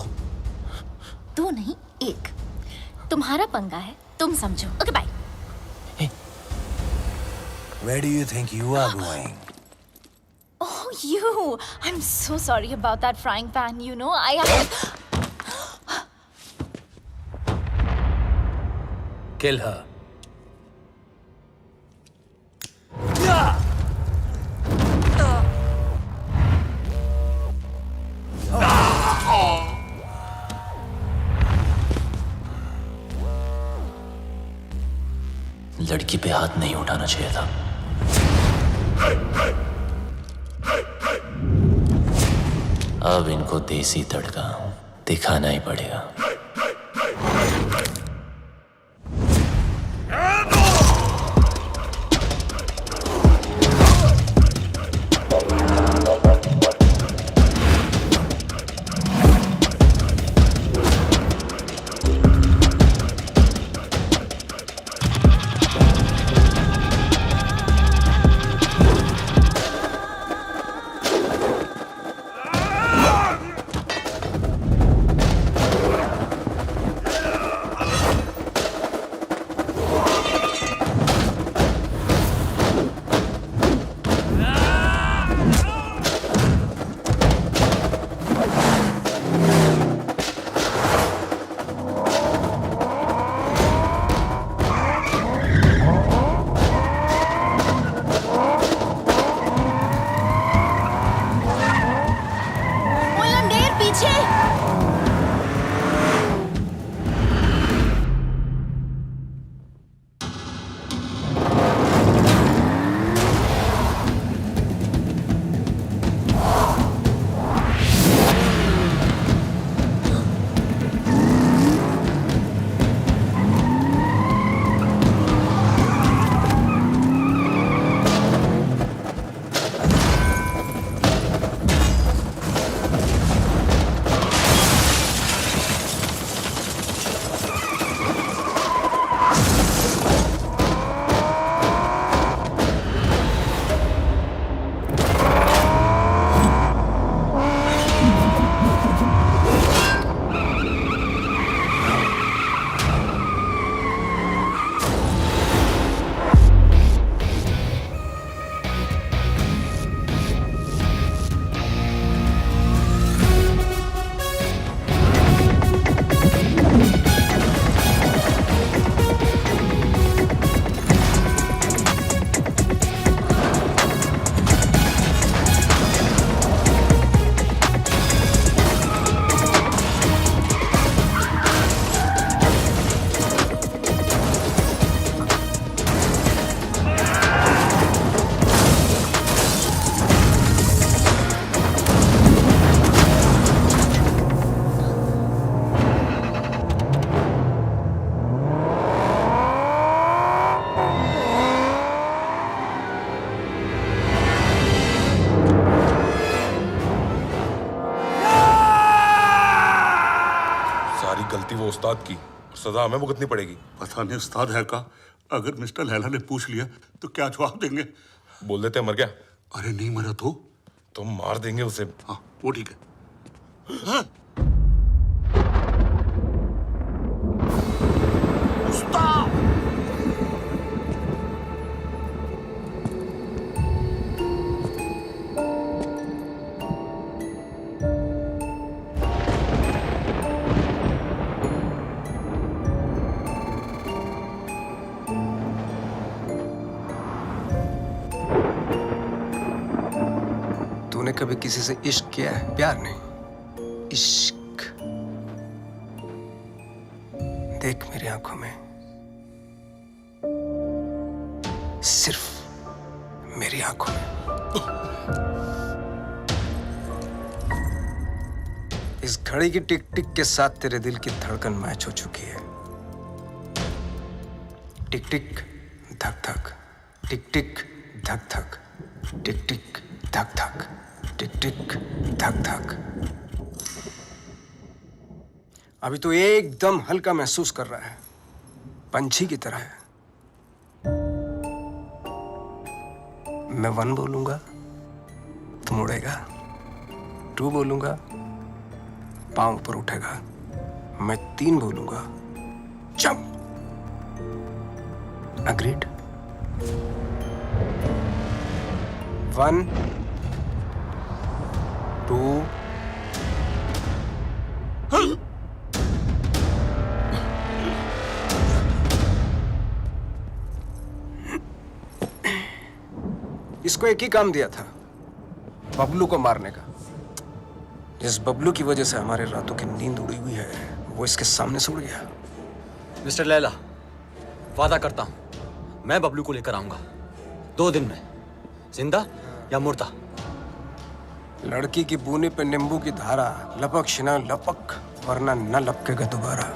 2 नहीं, 1। तुम्हारा पंगा है, तुम समझो। Okay bye. Where do you think you are going? Oh, you! I'm so sorry about that frying pan. You know, I have... Kill her. लड़की पे हाथ नहीं उठाना चाहिए था। अब इनको देसी तड़का दिखाना ही पड़ेगा। गलती वो उस्ताद की, सजा हमें भुगतनी पड़ेगी। पता नहीं उस्ताद है का, अगर मिस्टर लैला ने पूछ लिया तो क्या जवाब देंगे? बोल देते मर गया। अरे नहीं मरा तो मार देंगे उसे। हाँ वो ठीक है। हाँ? उस्ताद! तूने कभी किसी से इश्क किया है? प्यार नहीं, इश्क। देख मेरी आंखों में, सिर्फ मेरी आंखों में। इस घड़ी की टिक टिक के साथ तेरे दिल की धड़कन मैच हो चुकी है। टिक टिक धक धक, टिक टिक धक धक, टिक टिक धक धक, टिक टिक धक धक। अभी तो एकदम हल्का महसूस कर रहा है, पंछी की तरह है। मैं 1 बोलूंगा, तुम उड़ेगा। 2 बोलूंगा, पांव ऊपर उठेगा। मैं 3 बोलूंगा, जंप। अग्रीड? 1 2 इसको एक ही काम दिया था, बबलू को मारने का। जिस बबलू की वजह से हमारे रातों की नींद उड़ी हुई है, वो इसके सामने से उड़ गया। मिस्टर लैला, वादा करता हूं मैं बबलू को लेकर आऊंगा 2 दिन में, जिंदा या मुर्दा। लड़की की बूनी पे नींबू की धारा, लपक शिना लपक, वरना न लपकेगा दोबारा।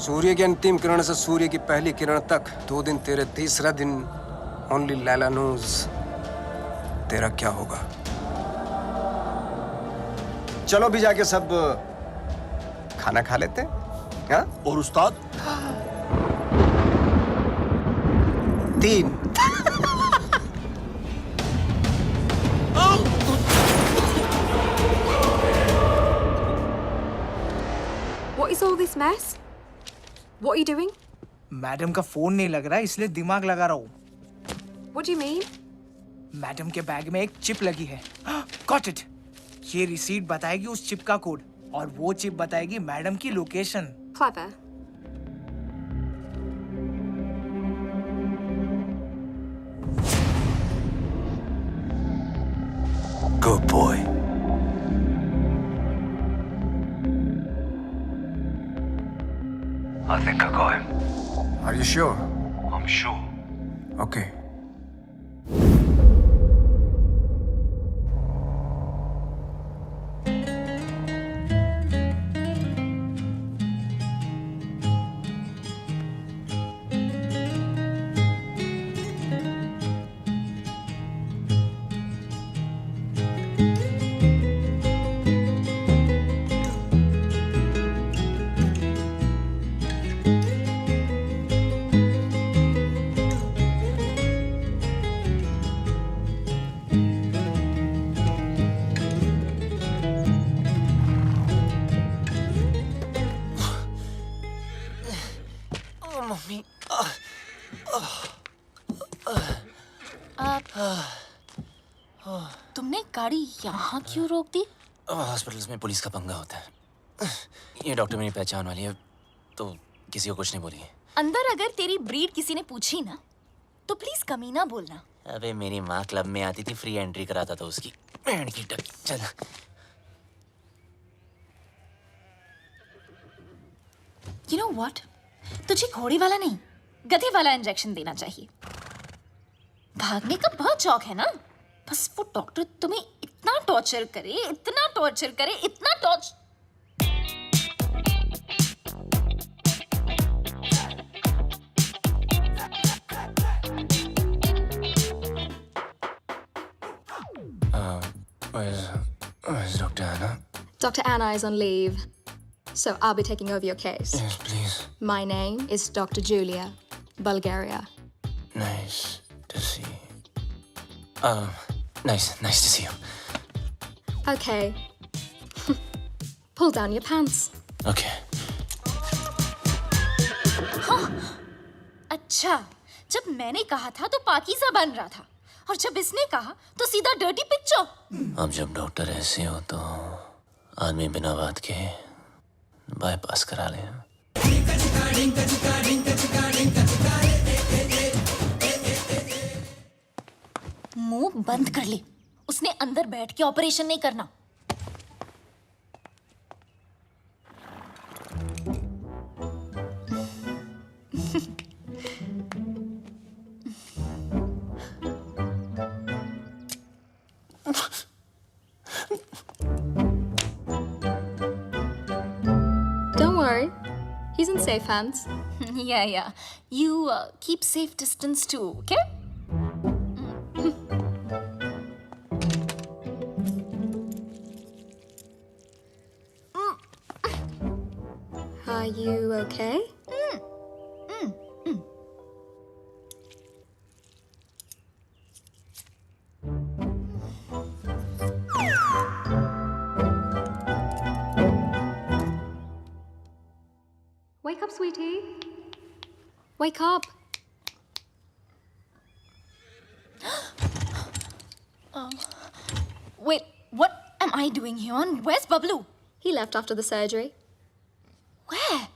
सूर्य की अंतिम किरण से सूर्य की पहली किरण तक 2 दिन तेरे, तीसरा दिन ओनली लैला नोज तेरा क्या होगा। चलो भी जाके सब खाना खा लेते हैं, हाँ? और उस्ताद? 3 What is all this mess? What are you doing? Madam का फोन नहीं लग रहा, इसलिए दिमाग लगा रहा हूँ। What do you mean? Madam के बैग में एक चिप लगी है। Got it. ये रिसीट बताएगी उस चिप का कोड, और वो चिप बताएगी मैडम की location. Clever. Good boy. I think I got him. Are you sure? I'm sure. Okay. Mummy, तुमने गाड़ी यहाँ क्यों रोक दी? हॉस्पिटल्स में पुलिस का पंगा होता है। ये डॉक्टर मेरी पहचान वाली है, तो किसी को कुछ नहीं बोलिए। अंदर अगर तेरी ब्रीड किसी ने पूछी ना, तो प्लीज कमीना बोलना। अबे मेरी माँ क्लब में आती थी, फ्री एंट्री कराता था उसकी। बैंड की टक, चल। You know what? तुझे घोड़ी वाला नहीं, गधे वाला इंजेक्शन देना चाहिए। भागने का बहुत शौक है ना? बस वो डॉक्टर तुम्हें इतना टॉर्चर करे, इतना टॉर्चर करे, इतना torture. Where's Dr. Anna? Dr. Anna is on leave, so I'll be taking over your case. Yes, please. My name is Dr. Julia, Bulgaria. Nice to see you. Nice to see you. Okay. Pull down your pants. Okay. हाँ, अच्छा, जब मैंने कहा था तो पाकीज़ा बन रहा था, और जब इसने कहा तो सीधा डर्टी पिक्चर। अब जब डॉक्टर ऐसे हो तो आदमी बिना बात के बाईपास करा ले। मुंह बंद कर ले, उसने अंदर बैठ के ऑपरेशन नहीं करना। safe hands. Yeah. You keep safe distance too, okay? Are you okay? Wake up, sweetie. Wake up. Wait, what am I doing here? And where's Bablu? He left after the surgery. Where?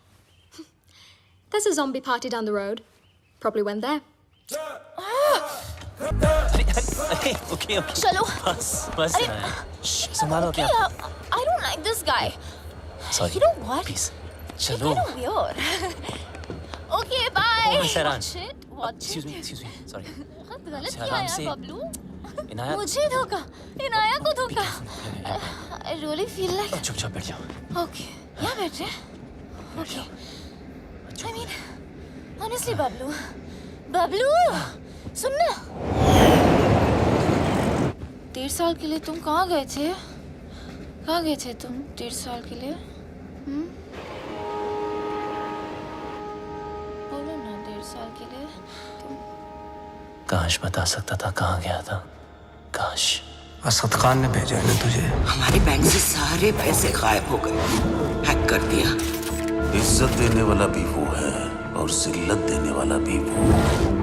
There's a zombie party down the road. Probably went there. Okay. Chalo. बस संभालो अपने आप को। I don't like this guy. Sorry. You know what? Please. It's चलो। kind of weird. Okay, bye. Oh, Miss Iran. Watch Excuse it. me. Sorry. बहुत गलत Miss किया Iran यार से- बबलू. इनाया मुझे धोखा. इनाया को धोखा. I really feel like. चुपचाप बैठ जाओ। Okay. यहाँ बैठ रहे. Okay. I mean, honestly, Bablu, सुन ना. 1.5 साल के लिए तुम कहाँ गए थे? कहाँ गए थे तुम 1.5 साल के लिए? बोलो ना 1.5 साल के लिए तुम. काश बता सकता था कहाँ गया था। काश। असद खान ने भेजा है ना तुझे। हमारे बैंक से सारे पैसे गायब हो गए, हैक कर दिया। इज्जत देने वाला भी वो है और जिल्लत देने वाला भी वो।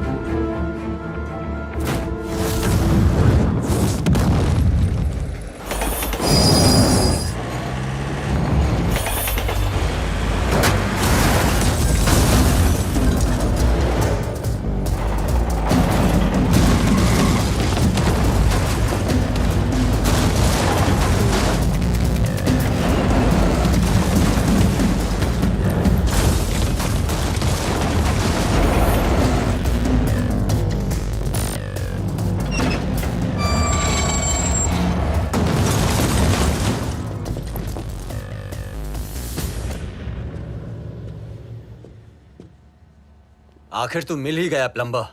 आखिर तू मिल ही गया प्लम्बर.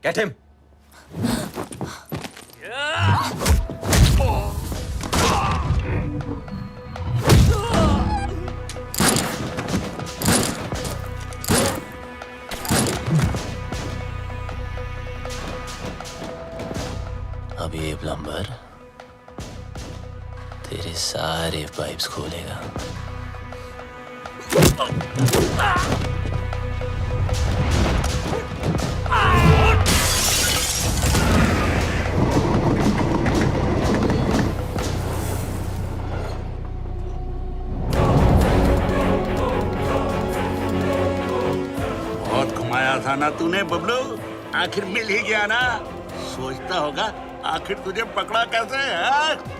Get him. अब ये प्लम्बर तेरे सारे पाइप्स खोलेगा. बहुत घुमाया था ना तूने बबलू, आखिर मिल ही गया ना. सोचता होगा आखिर तुझे पकड़ा कैसे है?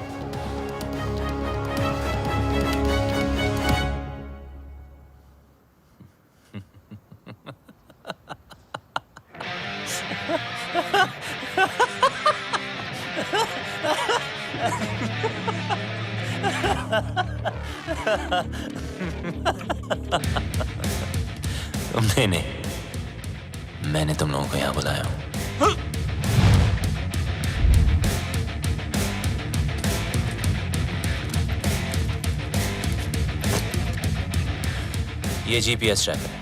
तुमने नहीं, मैंने तुम लोगों को यहाँ बुलाया हूँ. ये जीपीएस ट्रैकर है.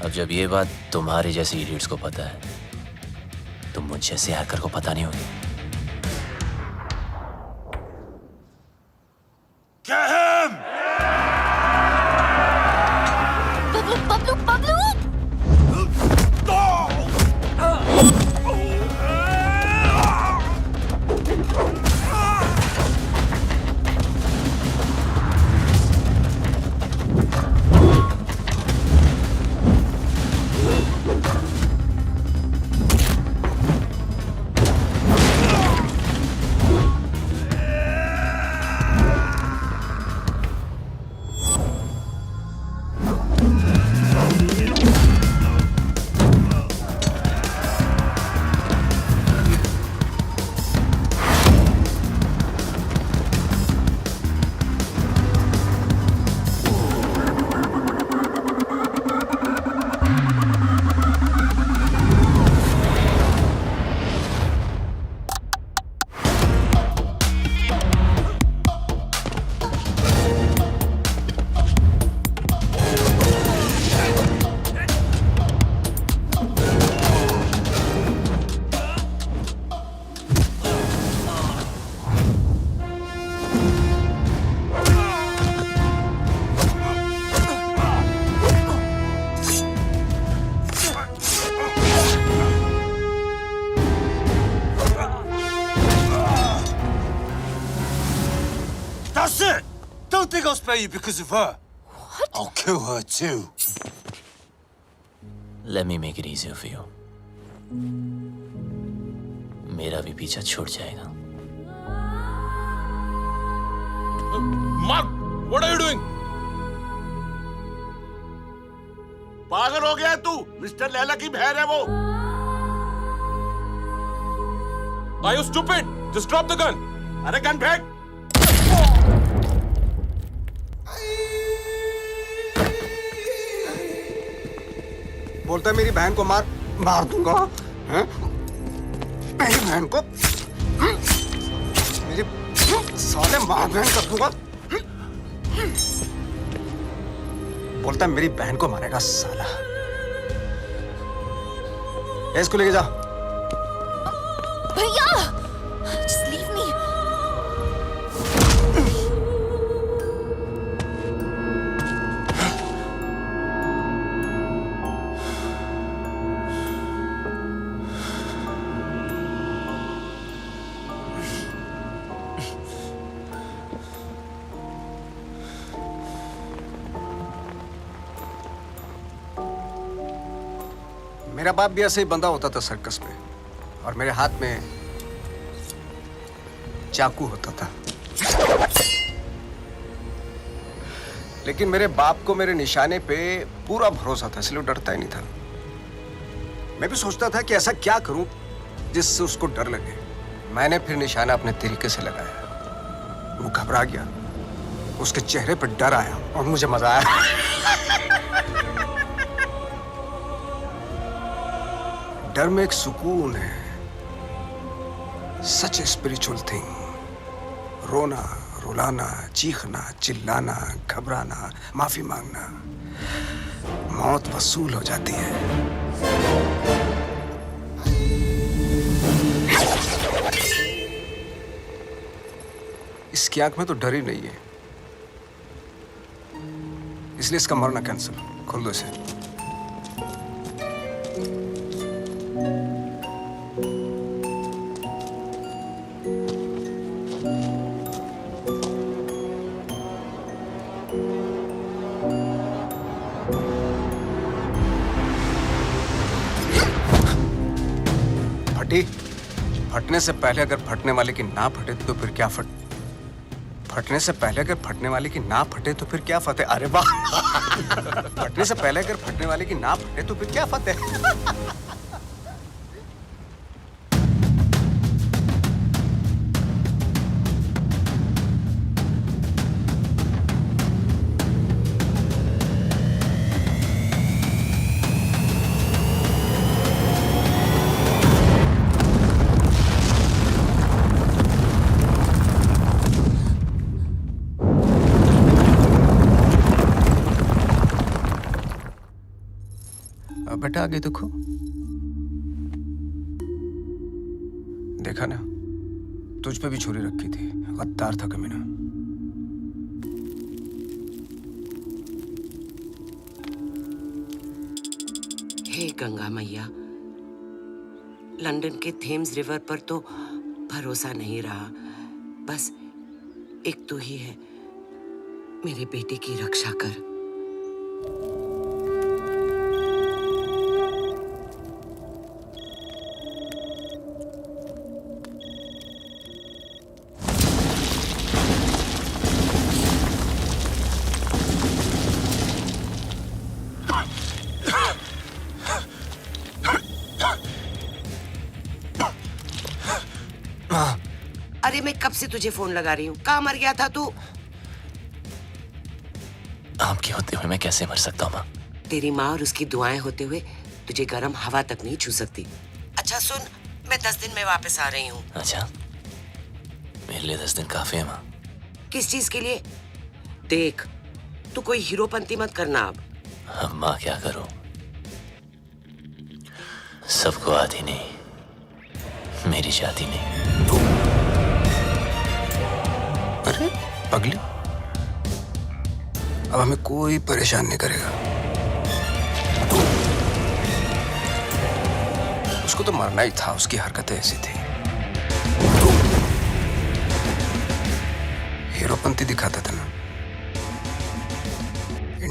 अब जब ये बात तुम्हारे जैसे इडियट्स को पता है, तो मुझ जैसे हैकर को पता नहीं होगी. Bablu. don't think I'll spare you because of her. What? I'll kill her too. Let me make it easier for you. मेरा भी पीछा छूट जाएगा. Mark, what are you doing? पागल हो गया है तू? मिस्टर लैला की बहन है वो. Are you stupid? Just drop the gun. अरे गन फेंक. बोलता है मेरी बहन को मार दूंगा. हैं? मेरी बहन को मेरी साले मार बहन कर दूंगा. बोलता है मेरी बहन को मारेगा साला. इसको लेके जा. भैया, just leave me. मेरा बाप भी ऐसे ही बंधा होता था सर्कस में, और मेरे हाथ में चाकू होता था. लेकिन मेरे बाप को मेरे निशाने पे पूरा भरोसा था, इसलिए डरता ही नहीं था. मैं भी सोचता था कि ऐसा क्या करूं जिससे उसको डर लगे. मैंने फिर निशाना अपने तरीके से लगाया. वो घबरा गया, उसके चेहरे पर डर आया और मुझे मजा आया. डर में एक सुकून है. सच स्पिरिचुअल थिंग. रोना, रुलाना, चीखना, चिल्लाना, घबराना, माफी मांगना, मौत वसूल हो जाती है. इसकी आंख में तो डर ही नहीं है, इसलिए इसका मरना कैंसिल. खोल दो इसे. फटने से पहले अगर फटने वाले की ना फटे तो फिर क्या फटने से पहले अगर फटने वाले की ना फटे तो फिर क्या फतेह. अरे वाह. फटने से पहले अगर फटने वाले की ना फटे तो फिर क्या फतेह. बेटा आगे देखो. देखा ना, तुझ पे भी छुरी रखी थी. गद्दार था कमीना. हे गंगा मैया, लंदन के थेम्स रिवर पर तो भरोसा नहीं रहा. बस एक तू ही है. मेरे बेटे की रक्षा कर. अरे मैं कब से तुझे फोन लगा रही हूँ. कहाँ मर गया था तू? आपके होते हुए मैं कैसे मर सकता हूँ माँ? तेरी माँ और उसकी दुआएं होते हुए तुझे गर्म हवा तक नहीं छू सकती. अच्छा सुन, मैं 10 दिन में वापस आ रही हूँ. अच्छा, मेरे लिए 10 दिन काफी है माँ. किस चीज के लिए? देख, तू कोई हीरोपंती मत करना अब. माँ क्या करूं? सबको आती नहीं, मेरी जाती नहीं. अरे पगली, अब हमें कोई परेशान नहीं करेगा. उसको तो मरना ही था, उसकी हरकतें ऐसी थी. हीरोपंती दिखाता था ना.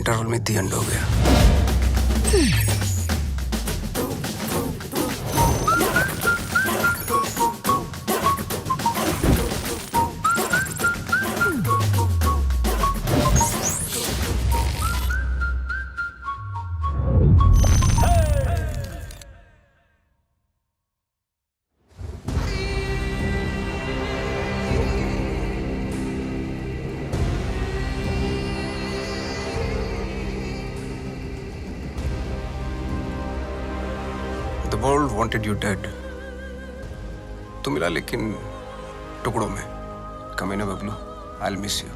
इंटरवल में दी एंड हो गया। The world wanted you dead. तू मिला लेकिन टुकड़ों में। कमीने बबलू, I'll miss you.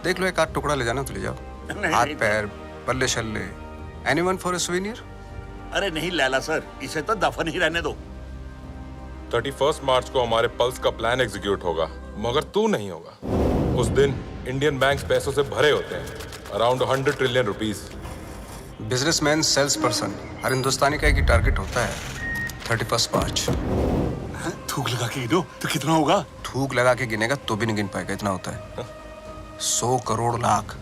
देख लो एक आध टुकड़ा ले जाना तो ले जाओ। हाथ पैर, पल्ले शल्ले, anyone for a souvenir? अरे नहीं लैला सर, इसे तो दफन ही रहने दो। 31 मार्च को हमारे पल्स का प्लान एग्जीक्यूट होगा, मगर तू नहीं होगा। उस दिन इंडियन बैंक्स पैसों से भरे होते हैं, around 100 trillion rupees. Businessman, sales person, हर हिंदुस्तानी का एक ही टारगेट होता है। 31 मार्च। थूक लगा के गिनो तो कितना होगा? थूक लगा के गिनेगा तो भी नहीं गिन पाएगा, इतना होता है। 100 करोड़ लाख।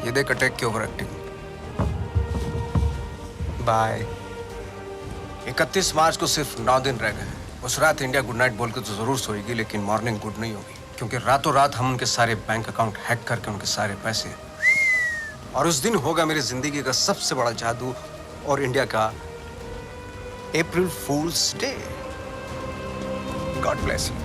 ये देख अटैक की ओवर एक्टिंग। बाय। 31 मार्च को सिर्फ 9 दिन रह गए। उस रात इंडिया गुड नाइट बोल के तो जरूर सोएगी, लेकिन मॉर्निंग गुड नहीं होगी, क्योंकि रातों रात हम उनके सारे बैंक अकाउंट हैक करके उनके सारे पैसे, और उस दिन होगा मेरी जिंदगी का सबसे बड़ा जादू और इंडिया का अप्रैल फूल्स डे। God bless you.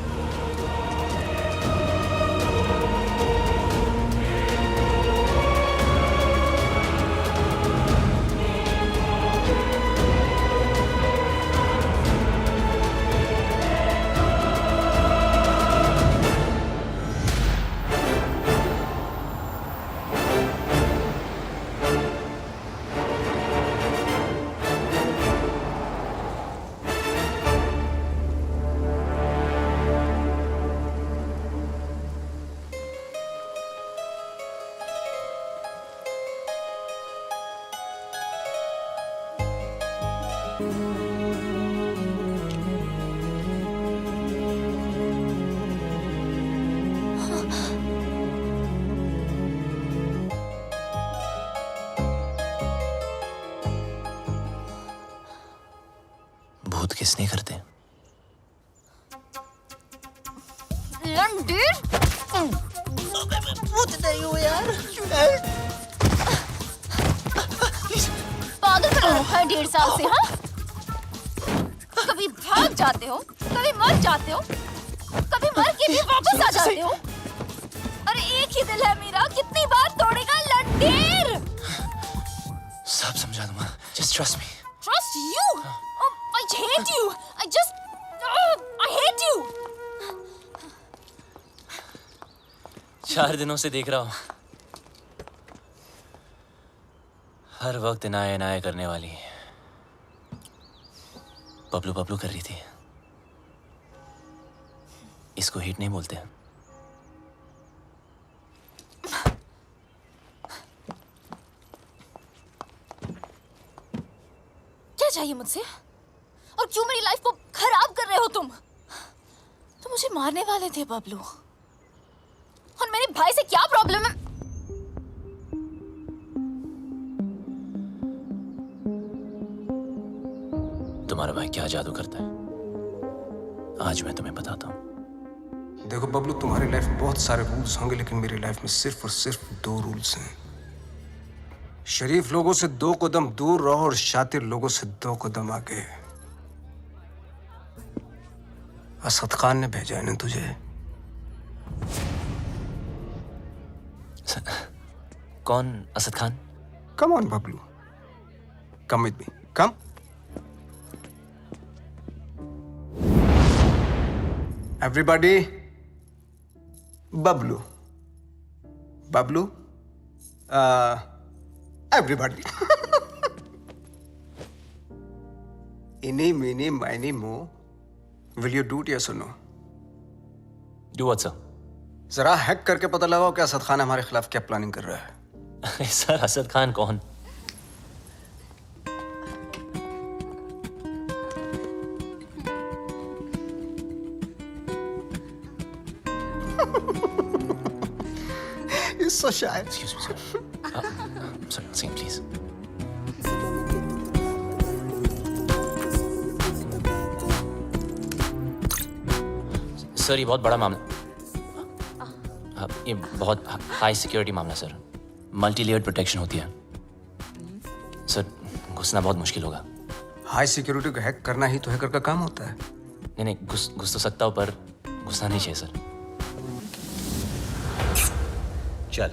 भूत किसने करते? लंडन भूत नहीं हो यार। पागल बना रखा है 1.5 साल से। हाँ, कभी भाग जाते हो, कभी मर जाते हो, कभी मर के भी वापस आ जाते हो। अरे एक ही दिल है मेरा, कितनी बार तोड़ेगा लंडेर? सब समझा दूंगा, just trust me. Trust you? I hate you. I hate you. 4 दिनों से देख रहा हूं, हर वक्त इनाया करने वाली बबलू बबलू कर रही थी। इसको हिट नहीं बोलते। क्या चाहिए मुझसे? और क्यों मेरी लाइफ को खराब कर रहे हो तुम? तुम मुझे मारने वाले थे बबलू, और मेरे भाई से क्या प्रॉब्लम है? तुम्हारा भाई क्या जादू करता है, आज मैं तुम्हें बताता हूं। देखो बबलू, तुम्हारी लाइफ में बहुत सारे रूल्स होंगे, लेकिन मेरी लाइफ में सिर्फ और सिर्फ 2 रूल्स हैं। शरीफ लोगों से 2 कदम दूर रहो और शातिर लोगों से 2 कदम आगे। असद खान ने भेजा है ना तुझे? कौन Asad Khan? Come on Bablu, come with me, come. Everybody, Bablu, Bablu, everybody. इनी मीनी माइनी मो, will you do it yes और नो? Do what sir? जरा हैक करके पता लगाओ कि असद खान हमारे खिलाफ क्या प्लानिंग कर रहा है। सर, असद खान कौन? He's so shy. Excuse me, sir. Sorry, sing, please. Sir, ये बहुत बड़ा मामला, ये बहुत हाई सिक्योरिटी मामला सर। मल्टी लेयर्ड प्रोटेक्शन होती है सर, घुसना बहुत मुश्किल होगा। हाई सिक्योरिटी को हैक करना ही तो हैकर का काम होता है। नहीं नहीं, घुस तो सकता हूँ पर घुसना नहीं चाहिए सर। चल,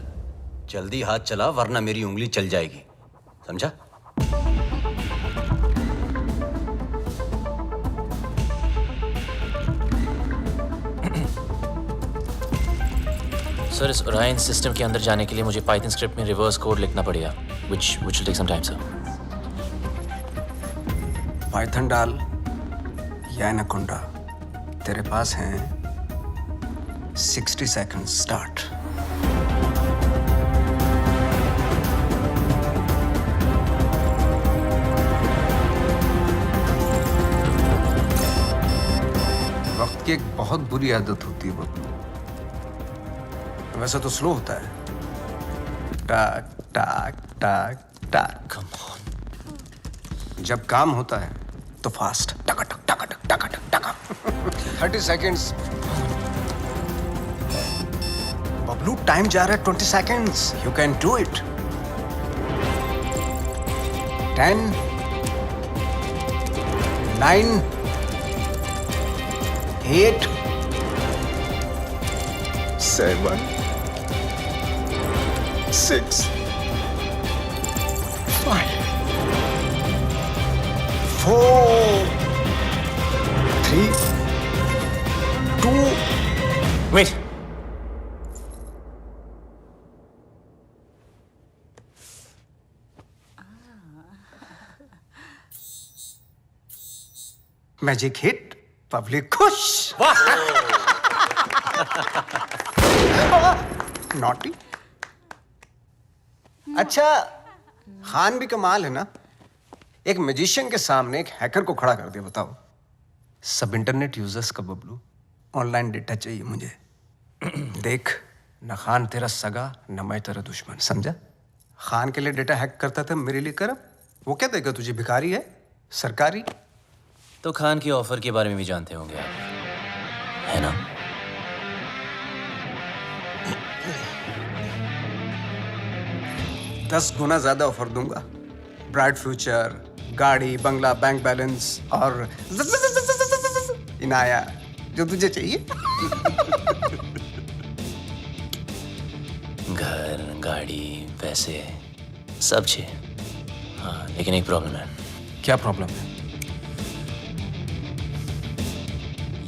जल्दी हाथ चला वरना मेरी उंगली चल जाएगी, समझा? सर, इस ओरायन सिस्टम के अंदर जाने के लिए मुझे पाइथन स्क्रिप्ट में रिवर्स कोड लिखना पड़ेगा, which will take some time, sir. Python डाल या एनाकोंडा, तेरे पास हैं 60 सेकंड स्टार्ट। वक्त की एक बहुत बुरी आदत होती है बब्लू। वैसे तो स्लो होता है, टाक टाक टाक टाक। Come on. जब काम होता है तो फास्ट, टका टक टका टक टका टक टका। 30 सेकंड्स। बबलू, टाइम जा रहा है 20 seconds. You can do it. 10 9 8 7 6 5 4 3 2 Wait. Magic hit, public खुश। नॉटी। अच्छा, खान भी कमाल है ना, एक मैजिशियन के सामने एक हैकर को खड़ा कर दिया। बताओ, सब इंटरनेट यूजर्स का बबलू, ऑनलाइन डेटा चाहिए मुझे। देख, न खान तेरा सगा न मैं तेरा दुश्मन, समझा? खान के लिए डेटा हैक करता था, मेरे लिए कर। वो क्या देगा तुझे, भिखारी है सरकारी? तो खान की ऑफर के बारे में भी जानते होंगे आप, है ना? दस गुना ज्यादा ऑफर दूंगा। ब्राइट फ्यूचर, गाड़ी, बंगला, बैंक बैलेंस और इनाया, जो तुझे चाहिए। घर, गाड़ी, पैसे, सब चाहिए। हाँ, लेकिन एक प्रॉब्लम है। क्या प्रॉब्लम है?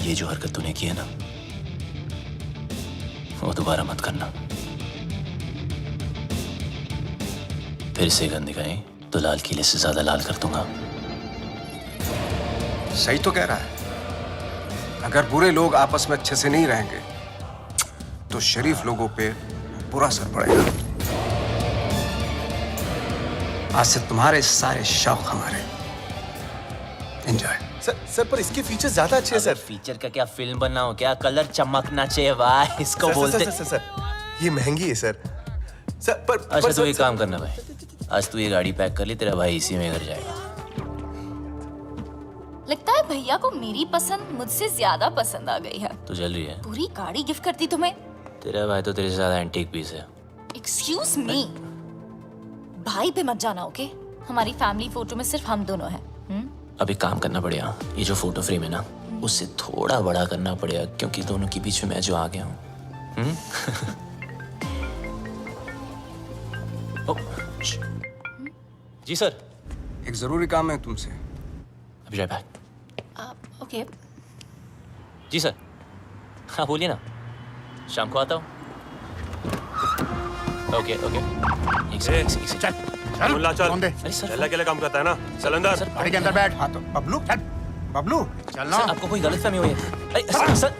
ये जो हरकत तूने की है ना, वो दोबारा मत करना। फिर से गंद दिखाई तो लाल किले से ज्यादा लाल कर दूंगा। सही तो कह रहा है। अगर बुरे लोग आपस में अच्छे से नहीं रहेंगे तो शरीफ लोगों पे बुरा असर पड़ेगा। आज से तुम्हारे सारे शौक हमारे। एंजॉय। सर पर इसके फीचर ज्यादा अच्छे हैं सर। फीचर का क्या, फिल्म बना हो क्या? कलर चमकना चाहिए वाह, इसको बोलते। सर ये महंगी है सर। सर पर अच्छा, तो एक काम करना भाई, आज तू ये गाड़ी पैक कर ले, तेरा भाई इसी में घर जाएगा। लगता है भैया को मेरी पसंद मुझसे ज्यादा पसंद आ गई है। तू चल रही है? पूरी गाड़ी गिफ्ट करती तुम्हें। तेरा भाई तो तेरे से ज्यादा एंटीक पीस है। एक्सक्यूज मी, भाई पे मत जाना, ओके? हमारी फैमिली फोटो में सिर्फ हम दोनों हैं। अब एक काम करना पड़ेगा, ये जो फोटो फ्रेम है ना, उससे थोड़ा बड़ा करना पड़ेगा, क्योंकि दोनों के बीच में मैं जो आ गया हूँ। जी सर। एक जरूरी काम है तुमसे। अभी राइट बैक। ओके। जी सर। हाँ बोलिए ना, शाम को आता हूँ। Okay okay. एक सेकंड। मुल्ला चल। अरे सर, चल अकेले काम करता है ना, चल अंदर। सर, गाड़ी के अंदर बैठ। हाँ तो बबलू चल, बबलू चल ना। सर, आपको कोई गलतफहमी हुई है? अरे सर,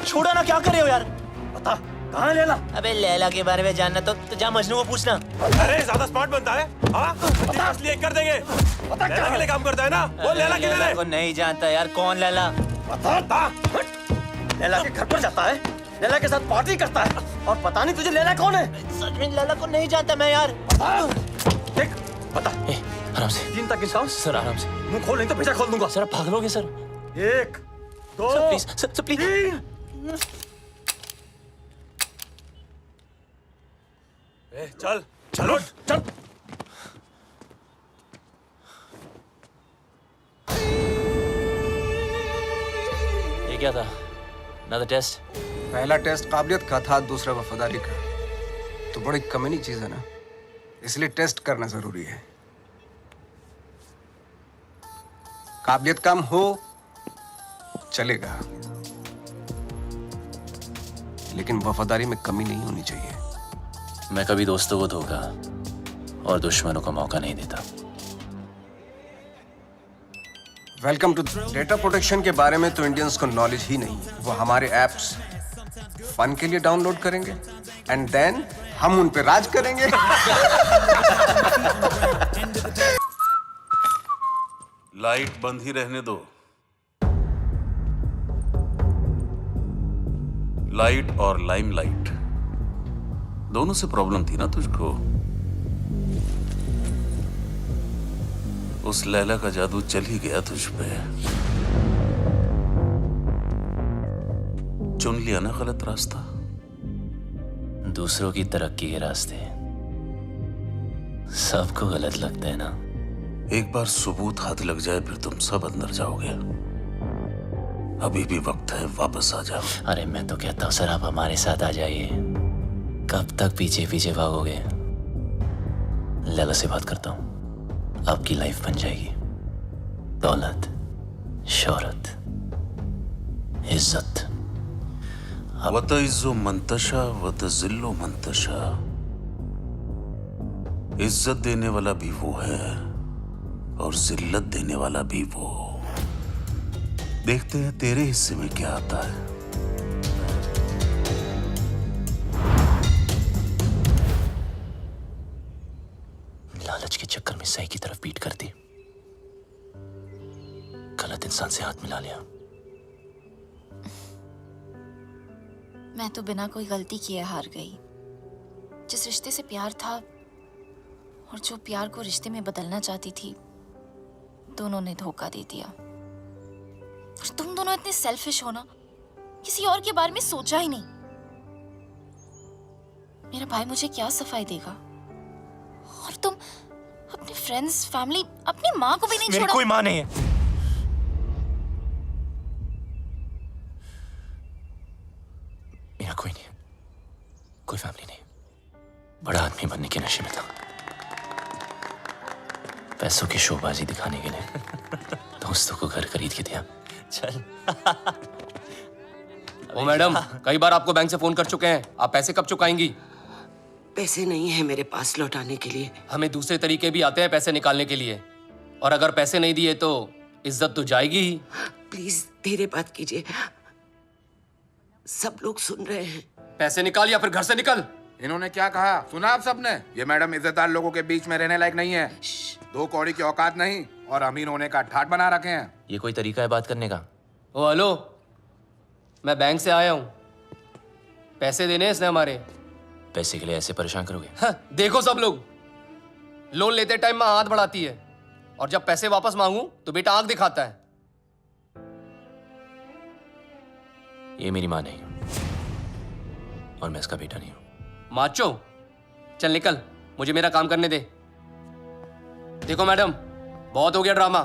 छोड़ो ना, क्या कर रहे हो यार? बता, कहाँ है लैला? अबे लैला के बारे में जानना तो जा मजनू को पूछना। अरे ज्यादा स्मार्ट बनता है, हाँ? इसलिए कर देंगे। लैला के लिए काम करता है ना, वो लैला के लिए। को नहीं जानता यार, कौन लैला? बता, लैला के घर पर जाता है, लैला के साथ पार्टी करता है और पता नहीं तुझे लैला कौन है। सच में लैला को नहीं जानता मैं यार। देख बता। आराम से। 3 तक गिनता हूं। सर आराम से। मुंह खोल नहीं तो भेजा खोल दूंगा। सर आप पागलोगे sir. 1 2 sir please sir please. 3। चल चलो चल। ये क्या था? Another test? पहला टेस्ट काबिलियत का था, दूसरा वफादारी का। तो बड़ी कमीनी चीज है ना, इसलिए टेस्ट करना जरूरी है। काबिलियत कम हो चलेगा, लेकिन वफादारी में कमी नहीं होनी चाहिए। मैं कभी दोस्तों को धोखा और दुश्मनों को मौका नहीं देता। Welcome to. डेटा प्रोटेक्शन के बारे में तो इंडियंस को नॉलेज ही नहीं। वो हमारे एप्स फन के लिए डाउनलोड करेंगे एंड देन हम उन पे राज करेंगे। लाइट बंद ही रहने दो। लाइट और लाइमलाइट दोनों से प्रॉब्लम थी ना तुझको। उस लैला का जादू चल ही गया तुझ पे। चुन लिया ना गलत रास्ता। दूसरों की तरक्की के रास्ते सबको गलत लगते हैं ना। एक बार सबूत हाथ लग जाए फिर तुम सब अंदर जाओगे। अभी भी वक्त है, वापस आ जाओ। अरे मैं तो कहता हूँ सर आप हमारे साथ आ जाइए। कब तक पीछे पीछे भागोगे? लैला से बात करता हूँ, आपकी लाइफ बन जाएगी। दौलत, शोहरत, इज्जत। वतइज़्ज़ु मंतशा वतज़िल्लु मंतशा। इज्जत देने वाला भी वो है और जिल्लत देने वाला भी वो। देखते हैं तेरे हिस्से में क्या आता है। लालच के चक्कर में सही की तरफ पीट कर दी, गलत इंसान से हाथ मिला लिया। मैं तो बिना कोई गलती किए हार गई। जिस रिश्ते से प्यार था और जो प्यार को रिश्ते में बदलना चाहती थी, दोनों ने धोखा दे दिया। और तुम दोनों इतने सेल्फिश हो ना, किसी और के बारे में सोचा ही नहीं। मेरा भाई मुझे क्या सफाई देगा, और तुम अपने फ्रेंड्स, फैमिली, अपनी माँ को भी नहीं छोड़ा। मेरी कोई माँ नहीं है। मेरा कोई नहीं, कोई फैमिली नहीं। बड़ा आदमी बनने के नशे में था, पैसों की शोबाजी दिखाने के लिए दोस्तों को घर खरीद के दिया। चल। ओ मैडम, कई बार आपको बैंक से फोन कर चुके हैं, आप पैसे कब चुकाएंगी? पैसे नहीं है मेरे पास लौटाने के लिए। हमें दूसरे तरीके भी आते हैं पैसे निकालने के लिए, और अगर पैसे नहीं दिए तो इज्जत तो जाएगी ही। प्लीज धीरे बात कीजिए, सब लोग सुन रहे हैं। पैसे निकाल या फिर घर से निकल। इन्होंने क्या कहा सुना आप सबने? ये मैडम इज्जतदार लोगों के बीच में रहने लायक नहीं है। 2 कौड़ी की औकात नहीं और अमीर होने का ठाट बना रखे हैं। ये कोई तरीका है बात करने का? ओ हेलो, मैं बैंक से आया हूँ, पैसे देने इसने हमारे। पैसे के लिए ऐसे परेशान करोगे? हाँ, देखो सब लोग लोन लेते टाइम माँ हाथ बढ़ाती है, और जब पैसे वापस मांगू तो बेटा आंख दिखाता है। ये मेरी माँ नहीं और मैं इसका बेटा नहीं हूं। माचो, चल निकल, मुझे मेरा काम करने दे। देखो मैडम, बहुत हो गया ड्रामा,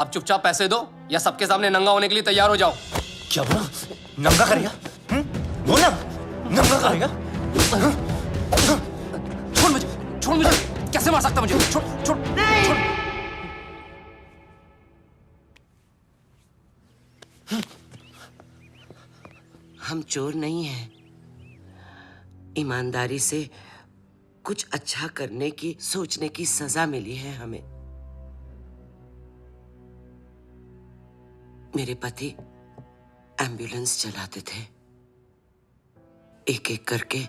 अब चुपचाप पैसे दो या सबके सामने नंगा होने के लिए तैयार हो जाओ। क्या बोला? नंगा करेगा? बोला नंगा करेगा? छोड़ मुझे, छोड़ मुझे, कैसे मार सकता मुझे? छोड़ छोड़ छोड़। हम चोर नहीं हैं। ईमानदारी से कुछ अच्छा करने की, सोचने की सजा मिली है हमें। मेरे पति एम्बुलेंस चलाते थे, एक एक करके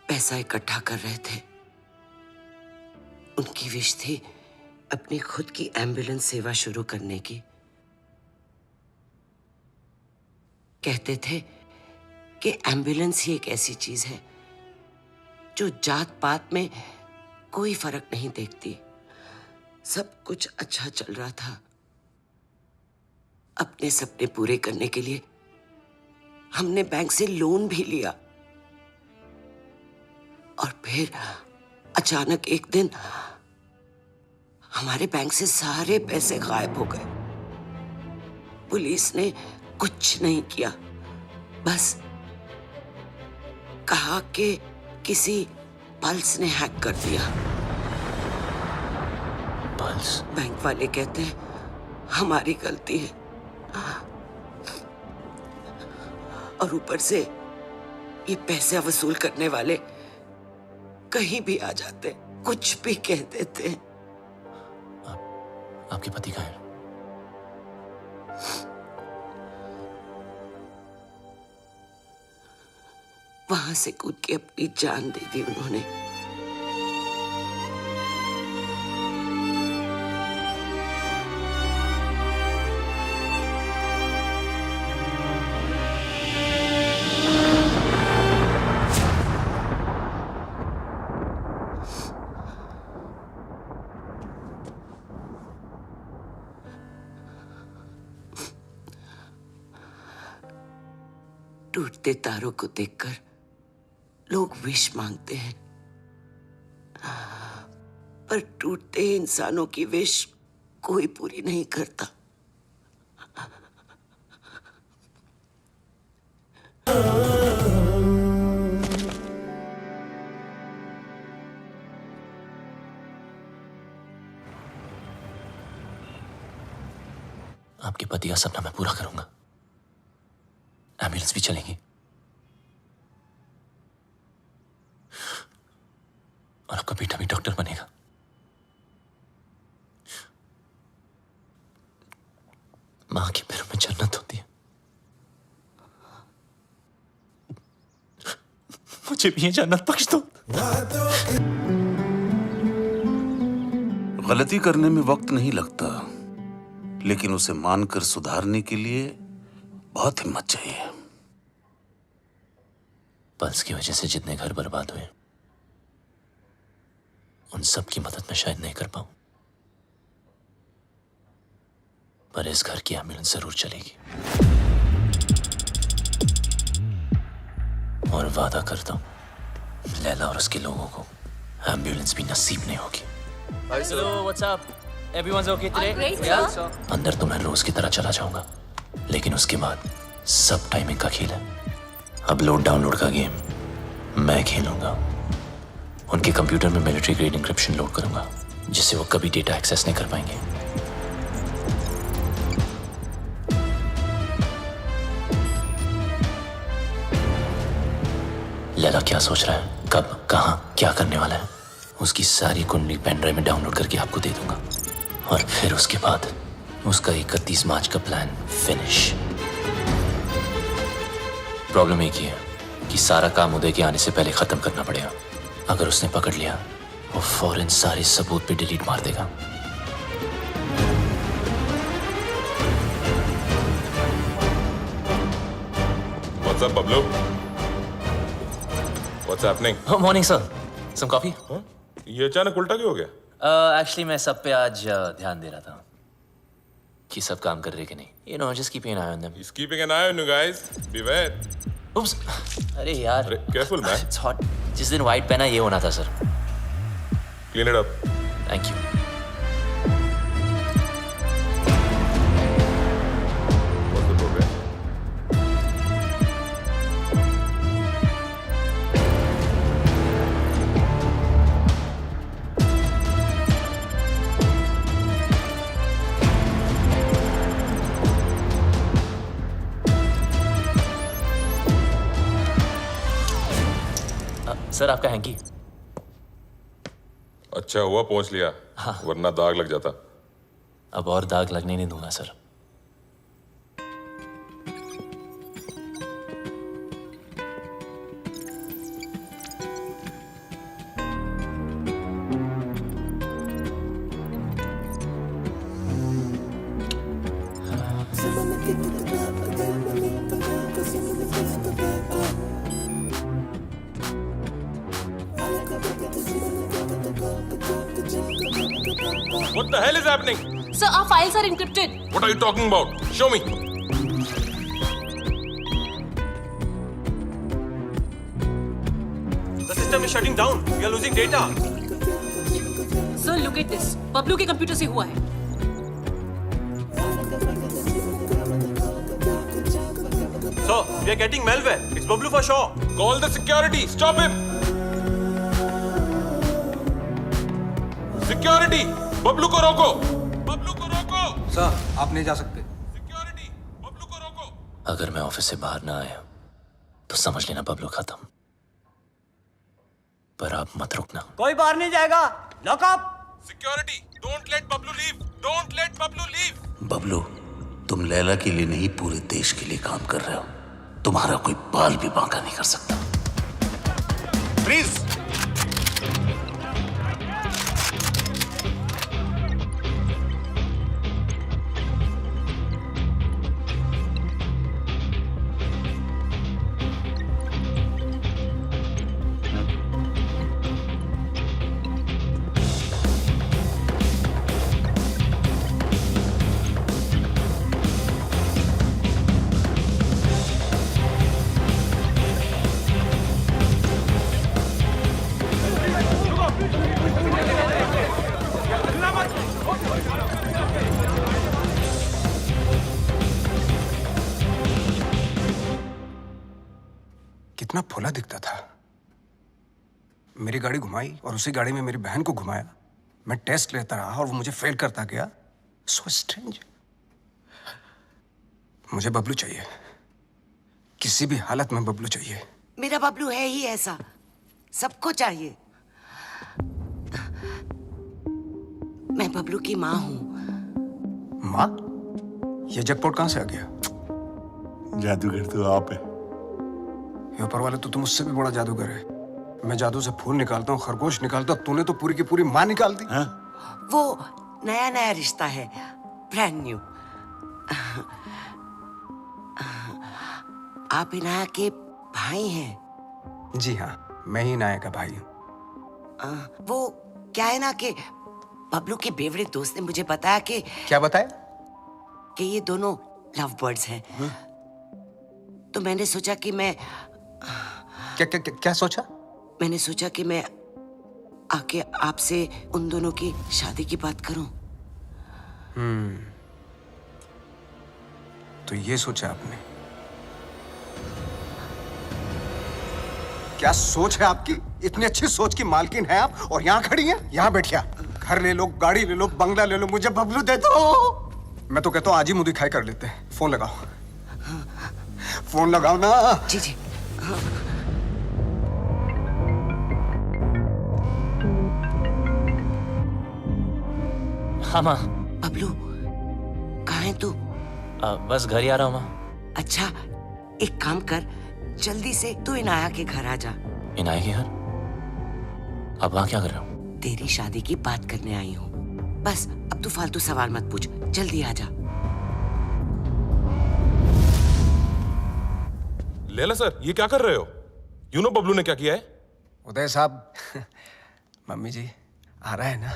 पैसा इकट्ठा कर रहे थे। उनकी विश थी अपनी खुद की एम्बुलेंस सेवा शुरू करने की। कहते थे कि एम्बुलेंस ही एक ऐसी चीज है जो जात पात में कोई फर्क नहीं देखती। सब कुछ अच्छा चल रहा था। अपने सपने पूरे करने के लिए हमने बैंक से लोन भी लिया और फिर अचानक एक दिन हमारे बैंक से सारे पैसे गायब हो गए। पुलिस ने कुछ नहीं किया, बस कहा कि किसी पल्स ने हैक कर दिया। पल्स? बैंक वाले कहते हैं हमारी गलती है और ऊपर से ये पैसे वसूल करने वाले कहीं भी आ जाते, कुछ भी कह देते हैं। आपके पति कहाँ हैं? वहां से कूद के अपनी जान दे दी उन्होंने। टूटते तारों को देखकर लोग विश मांगते हैं, पर टूटते इंसानों की विश कोई पूरी नहीं करता। आपके पति का सपना मैं पूरा करूंगा। एम्बुलेंस भी चलेगी और आपका बेटा भी डॉक्टर बनेगा। मां के पैरों में जन्नत होती है। मुझे भी ये जन्नत बख्श दो। गलती करने में वक्त नहीं लगता, लेकिन उसे मानकर सुधारने के लिए बहुत हिम्मत चाहिए। पल्स की वजह से जितने घर बर्बाद हुए उन सब की मदद मैं शायद नहीं कर पाऊं, पर इस घर की एम्बुलेंस जरूर चलेगी। और वादा करता हूं लैला और उसके लोगों को एम्बुलेंस भी नसीब नहीं होगी। Hello, what's up? Everyone's okay today? Great, Yeah. sir. अंदर तो मैं रोज की तरह चला जाऊंगा, लेकिन उसके बाद सब टाइमिंग का खेल है। अब लोड डाउनलोड का गेम मैं खेलूंगा। उनके कंप्यूटर में मिलिट्री ग्रेड इंक्रिप्शन लोड करूंगा, जिससे वो कभी डेटा एक्सेस नहीं कर पाएंगे। लैला क्या सोच रहा है, कब, कहां, क्या करने वाला है, उसकी सारी कुंडली पेन ड्राइव में डाउनलोड करके आपको दे दूंगा। और फिर उसके बाद उसका 31 मार्च का प्लान फिनिश। प्रॉब्लम एक ही है कि सारा काम उदय के आने से पहले खत्म करना पड़ेगा। अगर उसने पकड़ लिया, वो फौरन सारे सबूत पे डिलीट मार देगा। What's up, Bablu? What's happening? Oh, morning, sir. Some coffee? ये अचानक उल्टा क्यों हो गया? Actually, मैं सब पे आज ध्यान दे रहा था कि सब काम कर रहे कि नहीं। You know, just keeping an eye on them. He's keeping an eye on you guys. Beware. Oops. अरे यार। अरे, careful man. It's hot. जिस दिन white पहना ये होना था sir. Clean it up. Thank you. What's the program? Sir आपका हैंकी। अच्छा हुआ पहुंच लिया, वरना दाग लग जाता। अब और दाग लगने नहीं दूंगा sir. Someone get to the club, but then I need to go, 'cause you What the hell is happening? Sir, our files are encrypted. What are you talking about? Show me. The system is shutting down. We are losing data. Sir, look at this. Bablu के computer से हुआ है. Sir, we are getting malware. It's Bablu for sure. Call the security. Stop him. Security. Bablu को रोको. बबलू को रोको. Sir, आप नहीं जा सकते. अगर मैं ऑफिस से बाहर ना आया तो समझ लेना बबलू खत्म. पर आप मत रुकना. कोई बाहर नहीं जाएगा. Lock up. Security. Don't let Bablu leave. Don't let Bablu leave. Bablu, तुम लैला के लिए नहीं पूरे देश के लिए काम कर रहे हो. तुम्हारा कोई बाल भी बांका नहीं कर सकता. प्लीज. कितना फुला दिखता था. मेरी गाड़ी घुमाई और उसी गाड़ी में मेरी बहन को घुमाया. मैं टेस्ट लेता रहा और वो मुझे फेल करता गया. So strange. मुझे बबलू चाहिए. किसी भी हालत में बबलू चाहिए. मेरा बबलू है ही ऐसा, सबको चाहिए. मैं बबलू की माँ हूँ. माँ? ये जैकपॉट कहाँ से आ गया? जादूगर तो आप है. ये ऊपर वाले तो तुम मुझसे भी बड़ा जादूगर है. मैं जादू से फूल निकालता हूँ, खरगोश निकालता हूँ. तूने तो पूरी की पूरी माँ निकाल दी. वो नया नया रिश्ता है, ब्रांड न्यू. आप इनाया के भाई हैं? जी हाँ, मैं ही नाया का भाई हूँ. वो क्या है ना कि बबलू के बेवड़े दोस्त ने मुझे बताया कि. क्या बताया? कि ये दोनों लव बर्ड्स हैं. तो मैंने सोचा कि मैं क्या सोचा? मैंने सोचा कि मैं आके आपसे उन दोनों की शादी की बात करूं. तो ये सोचा आपने? क्या सोच है आपकी? इतनी अच्छी सोच की मालकिन है आप और यहाँ खड़ी हैं? यहाँ बैठिया. घर ले लो, गाड़ी ले लो, बंगला ले लो, मुझे बबलू दे दो. मैं तो कहता हूँ आज ही मुंह दिखाई कर लेते हैं. फोन लगाओ. फोन लगाओ ना. जी जी. हाँ माँ. बबलू, कहाँ है तू? बस घर ही आ रहा हूँ माँ. अच्छा, एक काम कर, जल्दी से तू इनाया के घर आ जा. इनाया के घर? अब वहाँ क्या कर रहे हो? तेरी शादी की बात करने आई हूँ. बस अब तू फालतू सवाल मत पूछ, जल्दी आ जा. लैला सर, ये क्या कर रहे हो? यू नो बबलू ने क्या किया है? उदय साहब, मम्मी जी आ रहा है ना?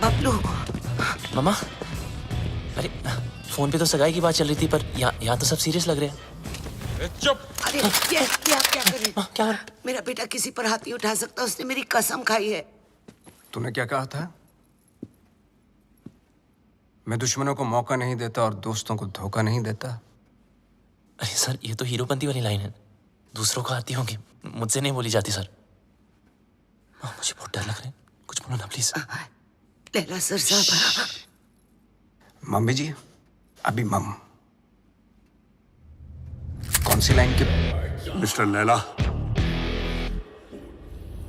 बबलू. मामा, अरे फोन पे तो सगाई की बात चल रही थी, पर यहाँ तो सब सीरियस लग रहे हैं. चुप. अरे ये आप क्या कर रहे? क्या? मेरा बेटा किसी पर हाथ नहीं उठा सकता. उसने मेरी कसम खाई है. तूने क्या कहा था? मैं दुश्मनों को मौका नहीं देता और दोस्तों को धोखा नहीं देता. अरे सर, ये तो हीरोपंती वाली लाइन है. दूसरों को आती होंगी, मुझसे नहीं बोली जाती सर. मुझे बहुत डर लग रहा है. कुछ बोलो ना प्लीज. लैला सर साहब. मम्मी जी, अभी मम. कौन सी लाइन की? मिस्टर लैला,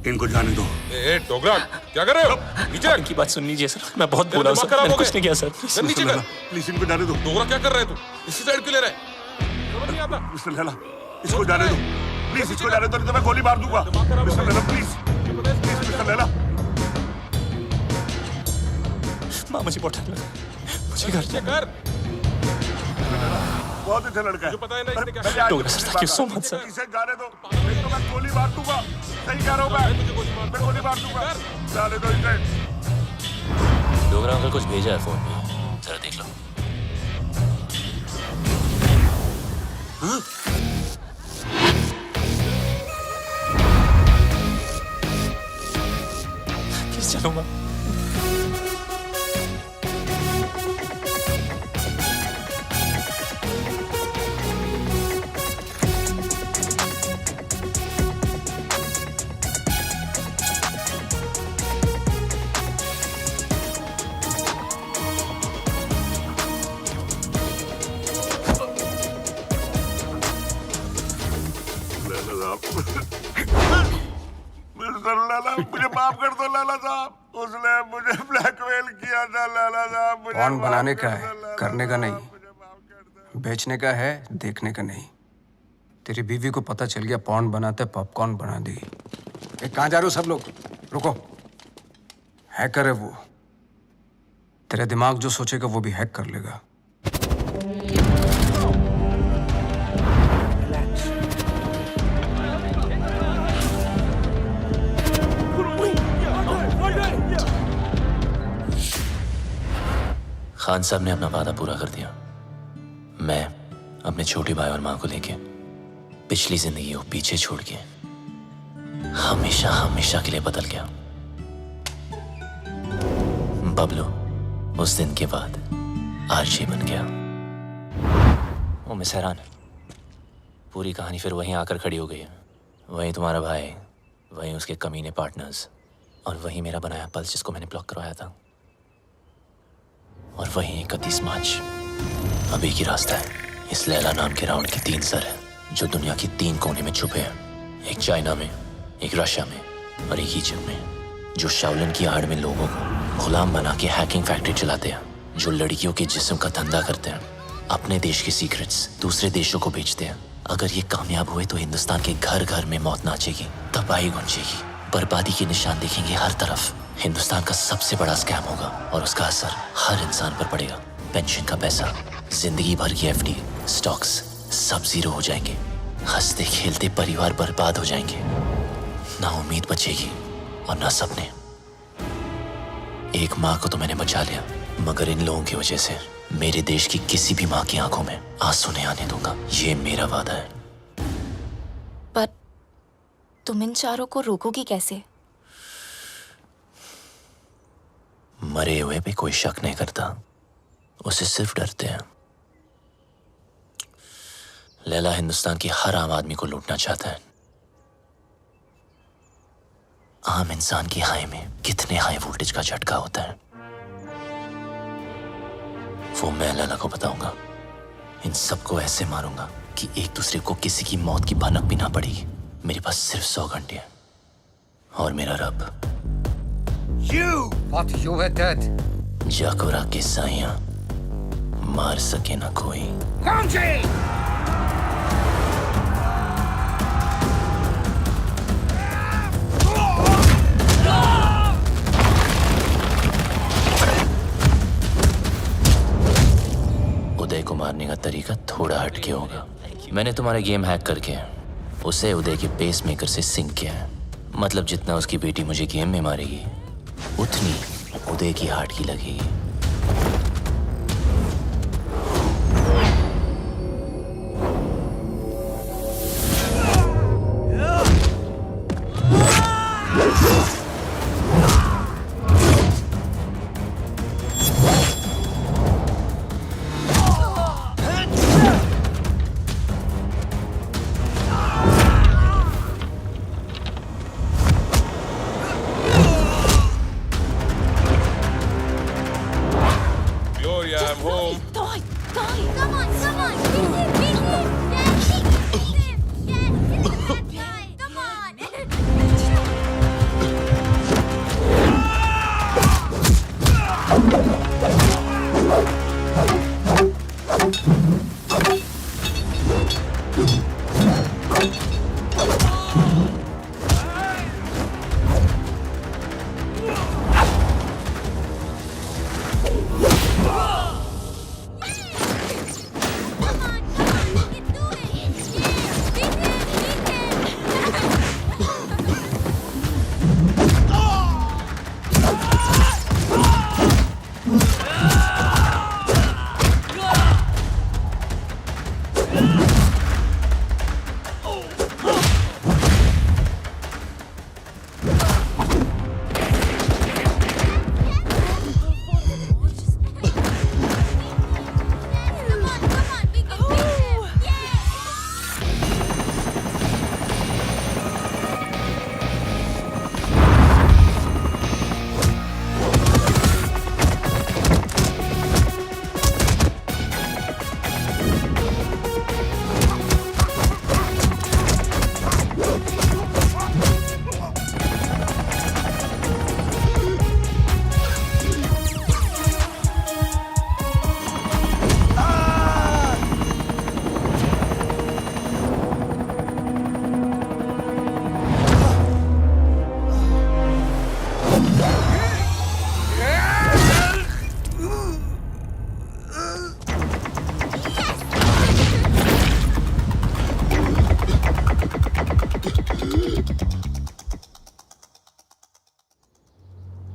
इनको जाने दो। ए डोगरा, क्या कर रहे हो? नीचे रख। इनकी बात सुन लीजिए सर, मैं बहुत बोला हूं सर, मैंने कुछ नहीं किया सर। सर नीचे कर। प्लीज इनको जाने दो। डोगरा क्या कर रहे है तू? इसी साइड क्यों ले रहा है? समझ नहीं आता। मिस्टर लैला, इसको जाने दो। प्लीज इसको जाने दो, नहीं तो मैं गोली मार दूंगा। Mister Laila please, please mister Laila. मां मुझे बहुत डर लगा, मुझे घर जाना कर। बहुत अच्छा लड़का है। पता है ना इसने क्या? Dogra sir, thank you so much sir. इसे जाने दो, नहीं तो मैं गोली मार दूंगा। सही कह रहा हूँ मैं गोली मार दूंगा। जाने दो इसे। डोगरा अंकल कुछ भेजा है फोन में, जरा देख लो। किस चलूंगा? मिस्टर लैला, मुझे माफ कर दो लैला साहब। उसने मुझे ब्लैकमेल किया था लैला साहब। पॉर्न बनाने का है, करने का नहीं। बेचने का है, देखने का नहीं। तेरी बीवी को पता चल गया पॉर्न बनाते पॉपकॉर्न बना दी। कहाँ जा रहे हो सब लोग? रुको। हैकर है वो। तेरा दिमाग जो सोचेगा वो भी हैक कर लेगा। खान साहब ने अपना वादा पूरा कर दिया। मैं अपने छोटे भाई और मां को लेके पिछली जिंदगी को पीछे छोड़ के हमेशा हमेशा के लिए बदल गया। बबलू उस दिन के बाद आरजे बन गया। वो मिस हैरान, पूरी कहानी फिर वहीं आकर खड़ी हो गई है। वहीं तुम्हारा भाई, वहीं उसके कमीने पार्टनर्स, और वहीं मेरा बनाया पल्स जिसको मैंने ब्लॉक करवाया था। और वहीं 31 मार्च अब एक ही रास्ता है। इस लैला नाम के राउंड के 3 सर हैं जो दुनिया की 3 कोने में छुपे हैं। एक चाइना में, एक रशिया में और एक इजिप्ट में, जो शाओलिन की आड़ में लोगों को गुलाम बना के हैकिंग फैक्ट्री चलाते हैं, जो लड़कियों के जिस्म का धंधा करते हैं, अपने देश के सीक्रेट्स दूसरे देशों को बेचते हैं। अगर ये कामयाब हुए तो हिंदुस्तान के घर घर में मौत नाचेगी, तबाही गूंजेगी, बर्बादी के निशान देखेंगे हर तरफ। हिंदुस्तान का सबसे बड़ा स्कैम होगा और उसका असर हर इंसान पर पड़ेगा। पेंशन का पैसा, जिंदगी भर की एफडी, स्टॉक्स सब जीरो हो जाएंगे। हंसते खेलते परिवार बर्बाद हो जाएंगे। ना उम्मीद बचेगी और ना सपने। एक माँ को तो मैंने बचा लिया, मगर इन लोगों की वजह से मेरे देश की किसी भी माँ की आंखों में आंसू नहीं आने दूंगा। ये मेरा वादा है। पर तुम इन चारों को रोकोगी कैसे? मरे हुए पे कोई शक नहीं करता, उसे सिर्फ डरते हैं। लैला हिंदुस्तान की हर आम आदमी को लूटना चाहता है। आम इंसान की हाई में कितने हाई वोल्टेज का झटका होता है वो मैं लैला को बताऊंगा। इन सबको ऐसे मारूंगा कि एक दूसरे को किसी की मौत की भनक भी ना पड़ेगी। मेरे पास सिर्फ 100 घंटे हैं और मेरा रब जाकुरा के साइयां मार सके ना कोई। उदय को मारने का तरीका थोड़ा हटके होगा। मैंने तुम्हारे गेम हैक करके उसे उदय के पेसमेकर से सिंक किया है। मतलब जितना उसकी बेटी मुझे गेम में मारेगी उतनी उदय की हार्ट की लगेगी।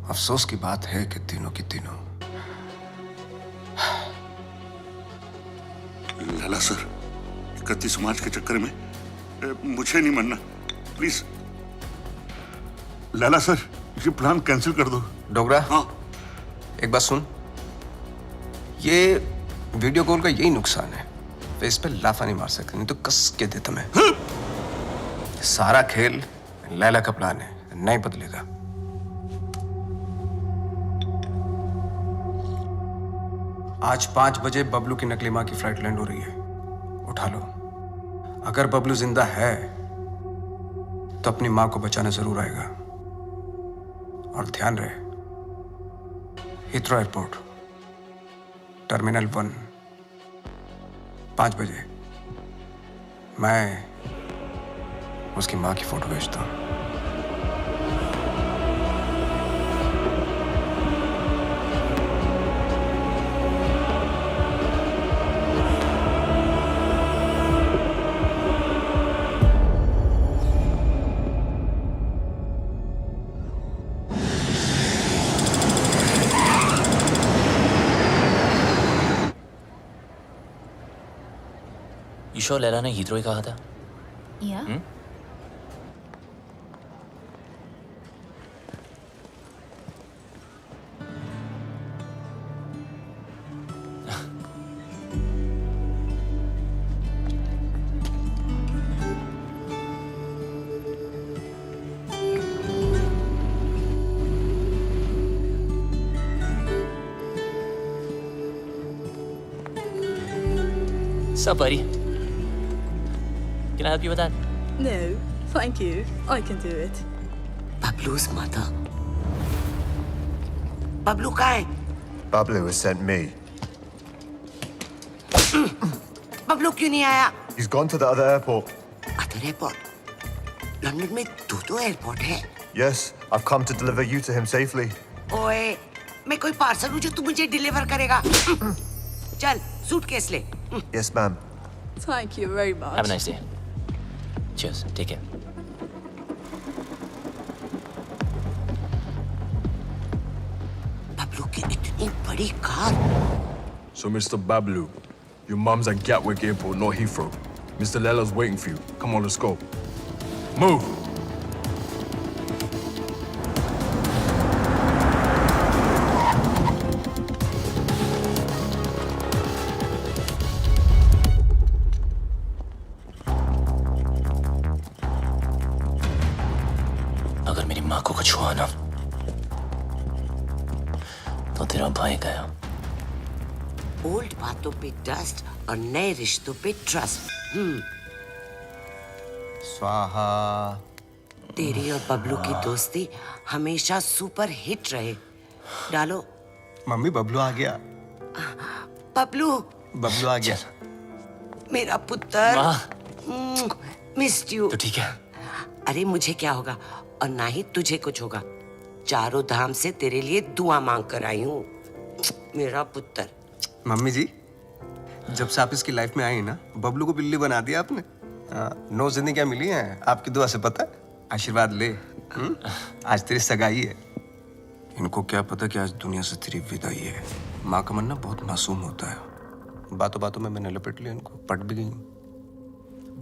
अफसोस की बात है कि तीनों की तीनों। लैला सर, 31 मार्च के चक्कर में मुझे नहीं मरना, प्लीज। लैला सर, ये प्लान कैंसिल कर दो। डोगरा, हाँ एक बात सुन, ये वीडियो कॉल का यही नुकसान है, फेस पे लाफा नहीं मार सकते, नहीं तो कस के देता मैं। सारा खेल लैला का प्लान है, नहीं बदलेगा। आज 5 बजे बबलू की नकली मां की फ्लाइट लैंड हो रही है, उठा लो। अगर बबलू जिंदा है तो अपनी मां को बचाने जरूर आएगा। और ध्यान रहे, हिथ्रो एयरपोर्ट, टर्मिनल 1, 5 बजे मैं उसकी मां की फोटो भेजता हूं। ईशो लैला ने हीथ्रो ही कहा था। Yeah. Sup, buddy? Can I help you with that? No, thank you. I can do it. Bablu's mother. Bablu कहाँ है? Bablu has sent me. Bablu क्यों नहीं आया? He's gone to the other airport. Other airport? London में 2 airport है। Yes, I've come to deliver you to him safely. ओए, मैं कोई पार्सल हूँ जो तू मुझे डिलीवर करेगा। चल, सूटकेस ले। Yes, ma'am. Thank you very much. Have a nice day. Cheers. Take care. Bablu की इतनी बड़ी car. So, Mr. Bablu, your mum's at Gatwick Airport, not Heathrow. Mr. Lella's waiting for you. Come on, let's go. Move! अगर मेरी माँ को कुछ हुआ ना तो तेरा भाई गया। ओल्ड बातों पे डस्ट और नए रिश्तों पे ट्रस्ट। स्वाहा। तेरी और बबलू की दोस्ती हमेशा सुपर हिट रहे। डालो। मम्मी बबलू आ गया। बबलू। बबलू आ गया। मेरा पुत्र। Missed you. तो ठीक है। अरे मुझे क्या होगा और ना ही तुझे कुछ होगा। चारों धाम से तेरे लिए दुआ मांग कर आई हूँ, मेरा पुत्र। मम्मी जी, जब से आप इसकी लाइफ में आई ना, बबलू को बिल्ली बना दिया आपने। 9 जिंदगियां मिली हैं आपकी दुआ से, पता है? आशीर्वाद ले। आज तेरी सगाई है। इनको क्या पता कि आज दुनिया से तेरी विदाई है। माँ का मन ना बहुत मासूम होता है। बातों बातों में मैंने लपेट लिया इनको, पट भी गई।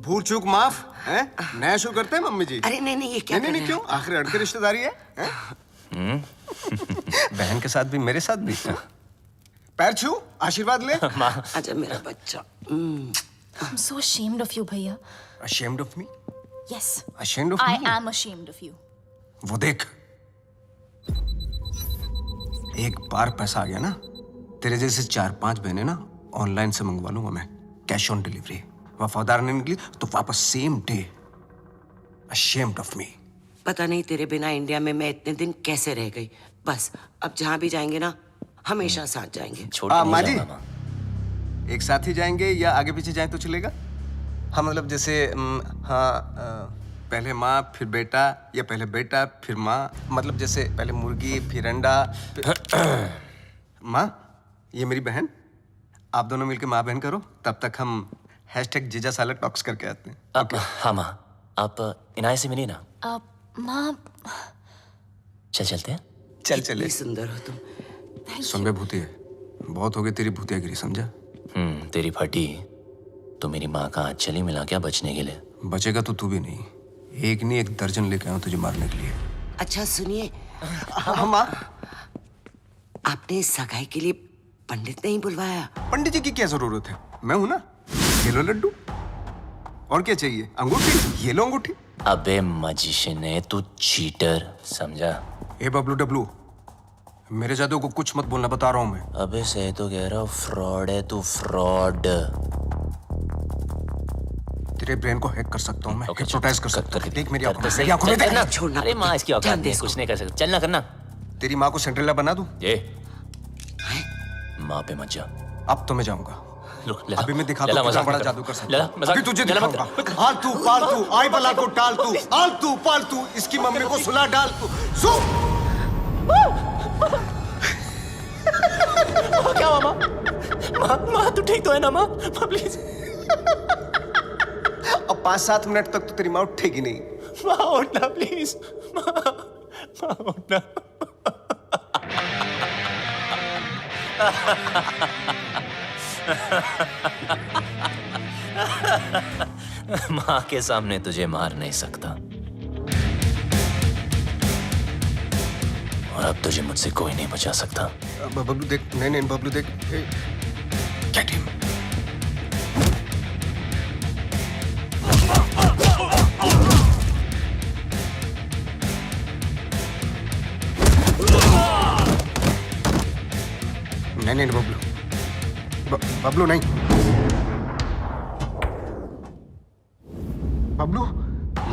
भूल चूक माफ है? नया शुरू करते हैं मम्मी जी। अरे नहीं ये क्या? नहीं क्यों? आखिर अड़के रिश्तेदारी है? बहन के साथ भी मेरे साथ भी। पैर छू, आशीर्वाद ले। आजा मेरा बच्चा। I'm so ashamed of you, भैया। Ashamed of me? Yes. Ashamed of me? I am ashamed of you. वो देख, एक बार पैसा आ गया ना, तेरे जैसे 4-5 बहने ना ऑनलाइन से मंगवा लूंगा मैं, कैश ऑन डिलीवरी। वफादार नहीं निकली तो वापस same day. Ashamed of me. पता नहीं तेरे बिना इंडिया में मैं इतने दिन कैसे रह गई। बस अब जहाँ भी जाएंगे ना, हमेशा साथ जाएंगे। माँ जी, एक साथ ही जाएंगे या आगे पीछे जाएं तो चलेगा? हाँ मतलब जैसे पहले माँ फिर बेटा, या पहले बेटा फिर माँ, मतलब जैसे पहले मुर्गी फिर अंडा। माँ, ये मेरी बहन, आप दोनों मिलकर माँ बहन करो, तब तक हम #जीजा साला टॉक्स करके आते हैं। हाँ माँ, आप इनाय से मिली ना? माँ, चलते हैं? चल चले। सुंदर हो तुम। सुन बे भूतिया, बहुत हो गई तेरी भूतियागिरी, समझा? तेरी फटी तो मेरी माँ का हाथ चली मिला क्या बचने के लिए? बचेगा तो तू भी नहीं, एक नहीं 1 दर्जन लेके आऊं तुझे मारने के लिए। अच्छा सुनिए, हाँ माँ। आपने सगाई के लिए पंडित नहीं बुलवाया? पंडित जी की क्या जरूरत है, मैं हूं ना। ये लो लड्डू, और क्या चाहिए? अंगूठी, ये लो अंगूठी। अबे मजिशियन है तू, चीटर, समझा? ए बबलू डब्लू, मेरे जादू को कुछ मत बोलना, बता रहा हूं मैं। अबे सही तो कह रहा हूँ, फ्रॉड है तू, फ्रॉड। तेरे ब्रेन को हैक कर सकता हूं मैं, हिप्नोटाइज कर सकता हूं। देख मेरी आंखों में, कर मेरी आंखों में देख। छोड़ना। अरे माँ इसकी औकात नहीं, कुछ नहीं कर सकता, चलना करना। तेरी माँ को सिंड्रेला बना दूं? ये माँ पे मत जा। अब तो मैं जाऊंगा। अभी मैं दिखाता हूं कितना बड़ा जादू कर सकता हूं। अभी तुझे दिखाऊंगा। आलतू पालतू आई बला को टालतू, आलतू पालतू इसकी मम्मी को सुला डालतू। क्या हुआ माँ? माँ तू ठीक तो है ना माँ? प्लीज। अब 5-7 मिनट तक तो तेरी माँ उठेगी नहीं। माँ उठना प्लीज, माँ उठना। माँ के सामने तुझे मार नहीं सकता, और अब तुझे मुझसे कोई नहीं बचा सकता। बबलू देख, नहीं बबलू देख, गेट हिम। नहीं बबलू, बबलू नहीं। बबलू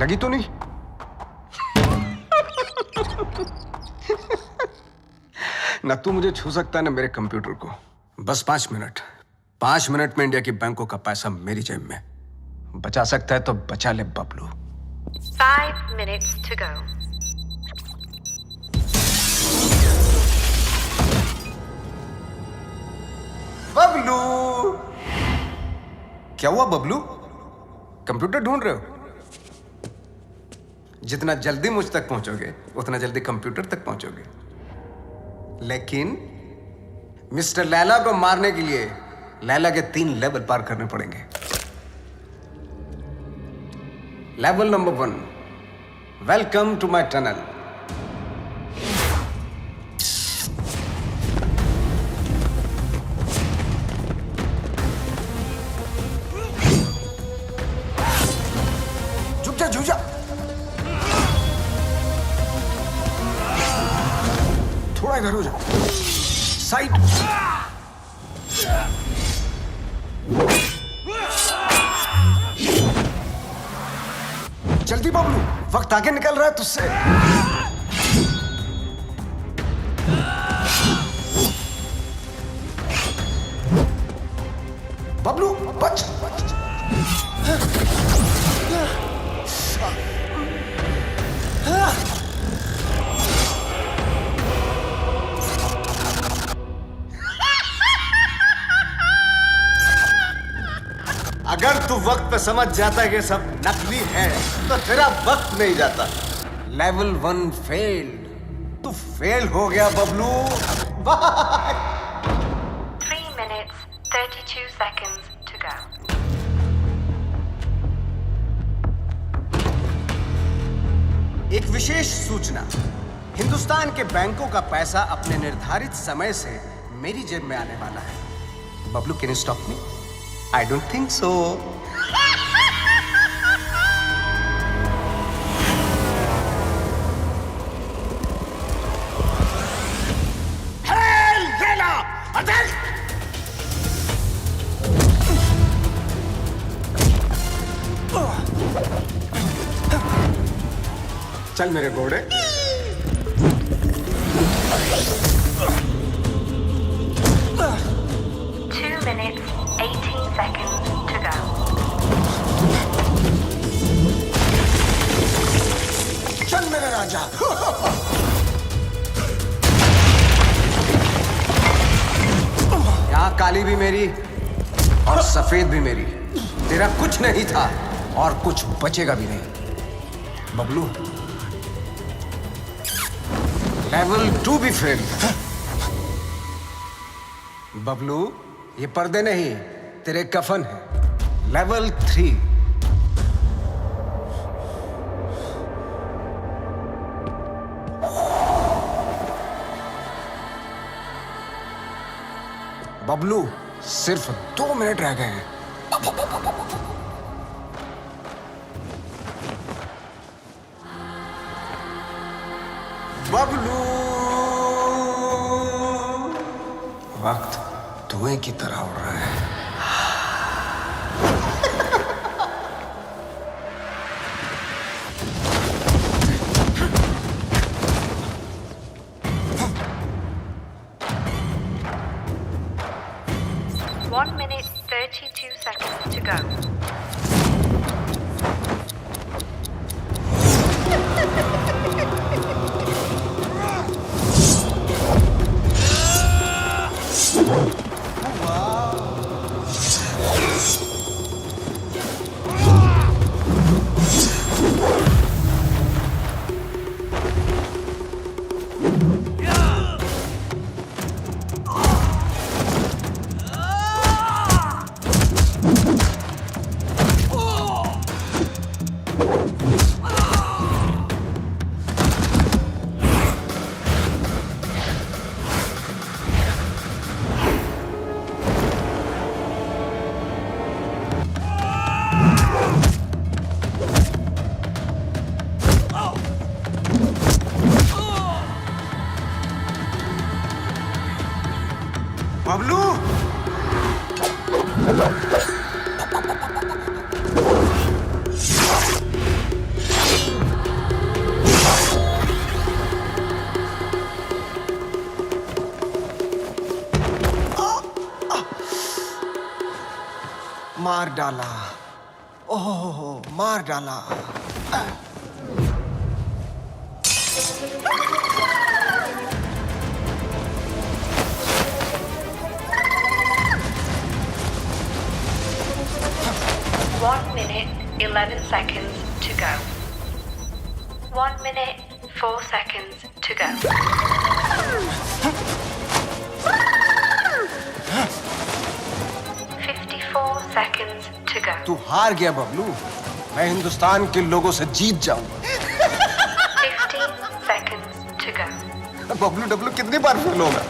लगी तो नहीं? ना तू मुझे छू सकता है ना मेरे कंप्यूटर को। बस 5 मिनट, 5 मिनट में इंडिया की बैंकों का पैसा मेरी जेब में। बचा सकता है तो बचा ले Bablu. 5 minutes to go. Bablu, क्या हुआ बबलू? कंप्यूटर ढूंढ रहे हो? जितना जल्दी मुझ तक पहुंचोगे उतना जल्दी कंप्यूटर तक पहुंचोगे। लेकिन मिस्टर लैला को मारने के लिए लैला के 3 लेवल पार करने पड़ेंगे। Level number 1, welcome to my tunnel. झुक जा, थोड़ा इधर हो जा, साइड। जल्दी बबलू, वक्त आगे निकल रहा है तुझसे। बबलू बच। अगर तू वक्त पे समझ जाता है कि सब नकली है तो तेरा वक्त नहीं जाता। लेवल 1 फेल्ड, तू फेल हो गया Bablu. 3 minutes, 32 seconds to go. एक विशेष सूचना, हिंदुस्तान के बैंकों का पैसा अपने निर्धारित समय से मेरी जेब में आने वाला है। Bablu, can you stop me? I don't think so. Hey, Lena! Attack! चल मेरे घोड़े। 2 minutes, 18 seconds to go. चल मेरे राजा। यहाँ काली भी मेरी और सफेद भी मेरी। तेरा कुछ नहीं था और कुछ बचेगा भी नहीं। बबलू, लेवल 2 भी फेल। बबलू, ये पर्दे नहीं, तेरे कफन है। लेवल 3। बबलू, सिर्फ 2 मिनट रह गए हैं। बबलू, वक्त धुएं की तरह उड़ रहा है। One minute, 32 seconds to go. Bablu, मार डाला। ओह, मार डाला। One minute, 11 seconds to go. 1 minute, 4 seconds to go. $54 to go. तू हार गया बबलू। मैं हिंदुस्तान के लोगों से जीत जाऊंगा। 15 seconds to go. Bablu Dablu कितनी बार फेल होगा?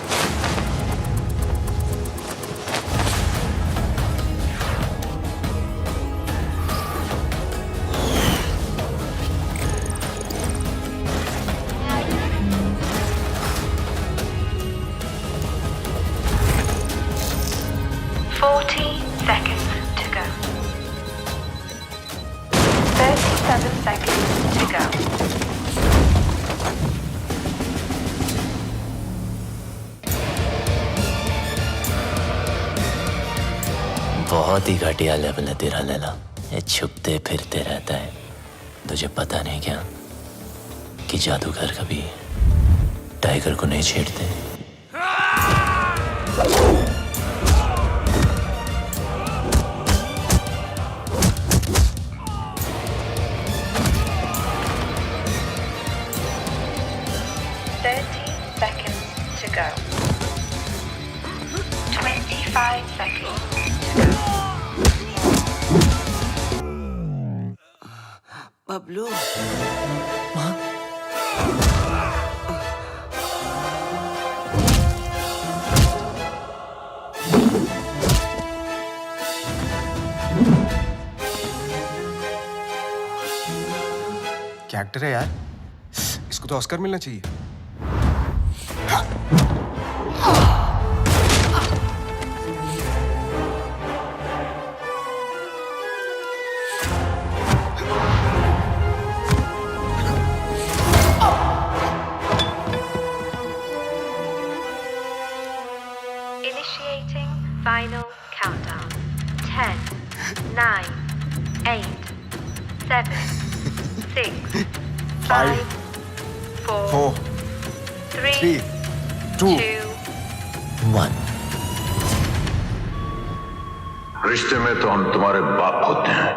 Seconds to go. 37 seconds to go. बहुत ही घटिया लेवल है तेरा लैला। ये छुपते फिरते रहता है। तुझे पता नहीं क्या कि जादूगर कभी टाइगर को नहीं छेड़ते। Go. 25 seconds to go. Bablu, क्या एक्टर है यार, इसको तो ऑस्कर मिलना चाहिए। Initiating final countdown. 10, 9, 8, 7, 6, 5, 4, 3, 2, 1। रिश्ते में तो हम तुम्हारे बाप होते हैं।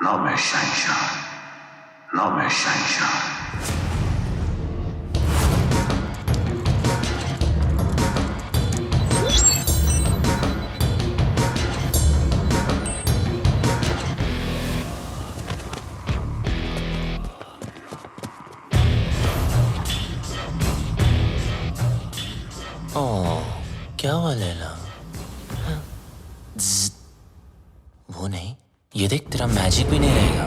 ना मैं शहंशाह, ना मैं शहंशाह। क्या हुआ लैला? वो नहीं, ये देख तेरा मैजिक भी नहीं रहेगा।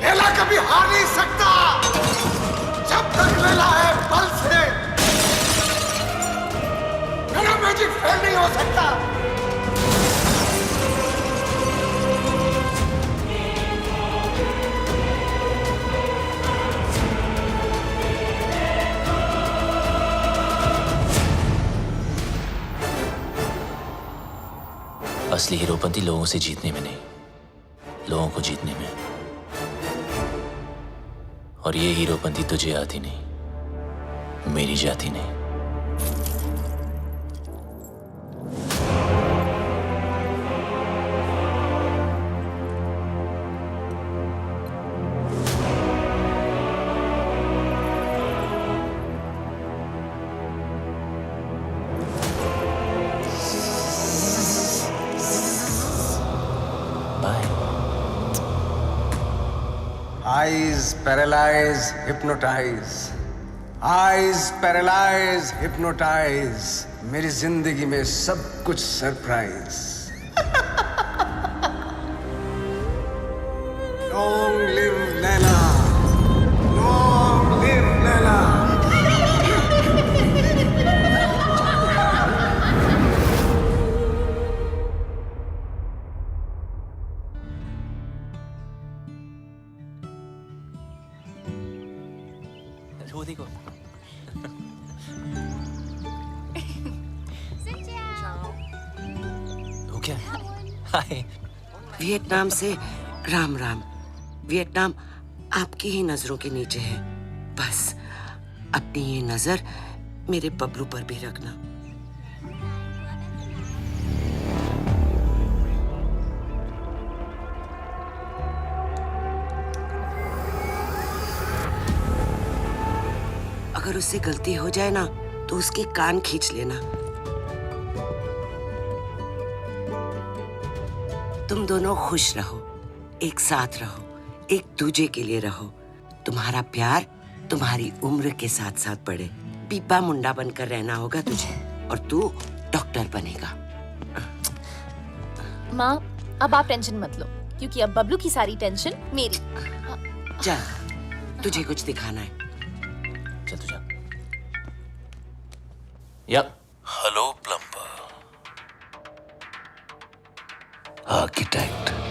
लैला कभी हार नहीं सकता जब तक लैला है बल से मेरा मैजिक फेल नहीं हो सकता। असली हीरोपंती लोगों से जीतने में नहीं, लोगों को जीतने में। और ये हीरोपंती तुझे आती नहीं, मेरी जाती नहीं। Eyes paralyze, hypnotize. Eyes paralyze, hypnotize. मेरी जिंदगी में सब कुछ surprise. Long live Laila, long live Laila. वो देखो। हो क्या? हाय। वियतनाम से राम राम। वियतनाम आपकी ही नजरों के नीचे है, बस अपनी ये नजर मेरे बबलू पर भी रखना। अगर उससे गलती हो जाए ना तो उसके कान खींच लेना। तुम दोनों खुश रहो, एक साथ रहो, एक दूजे के लिए रहो। तुम्हारा प्यार तुम्हारी उम्र के साथ साथ बढ़े। पीपा मुंडा बनकर रहना होगा तुझे और तू डॉक्टर बनेगा। माँ, अब आप टेंशन मत लो, क्योंकि अब बबलू की सारी टेंशन मेरी। चल, तुझे कुछ दिखाना है। चल तू जा। यप। Hello plumber, architect.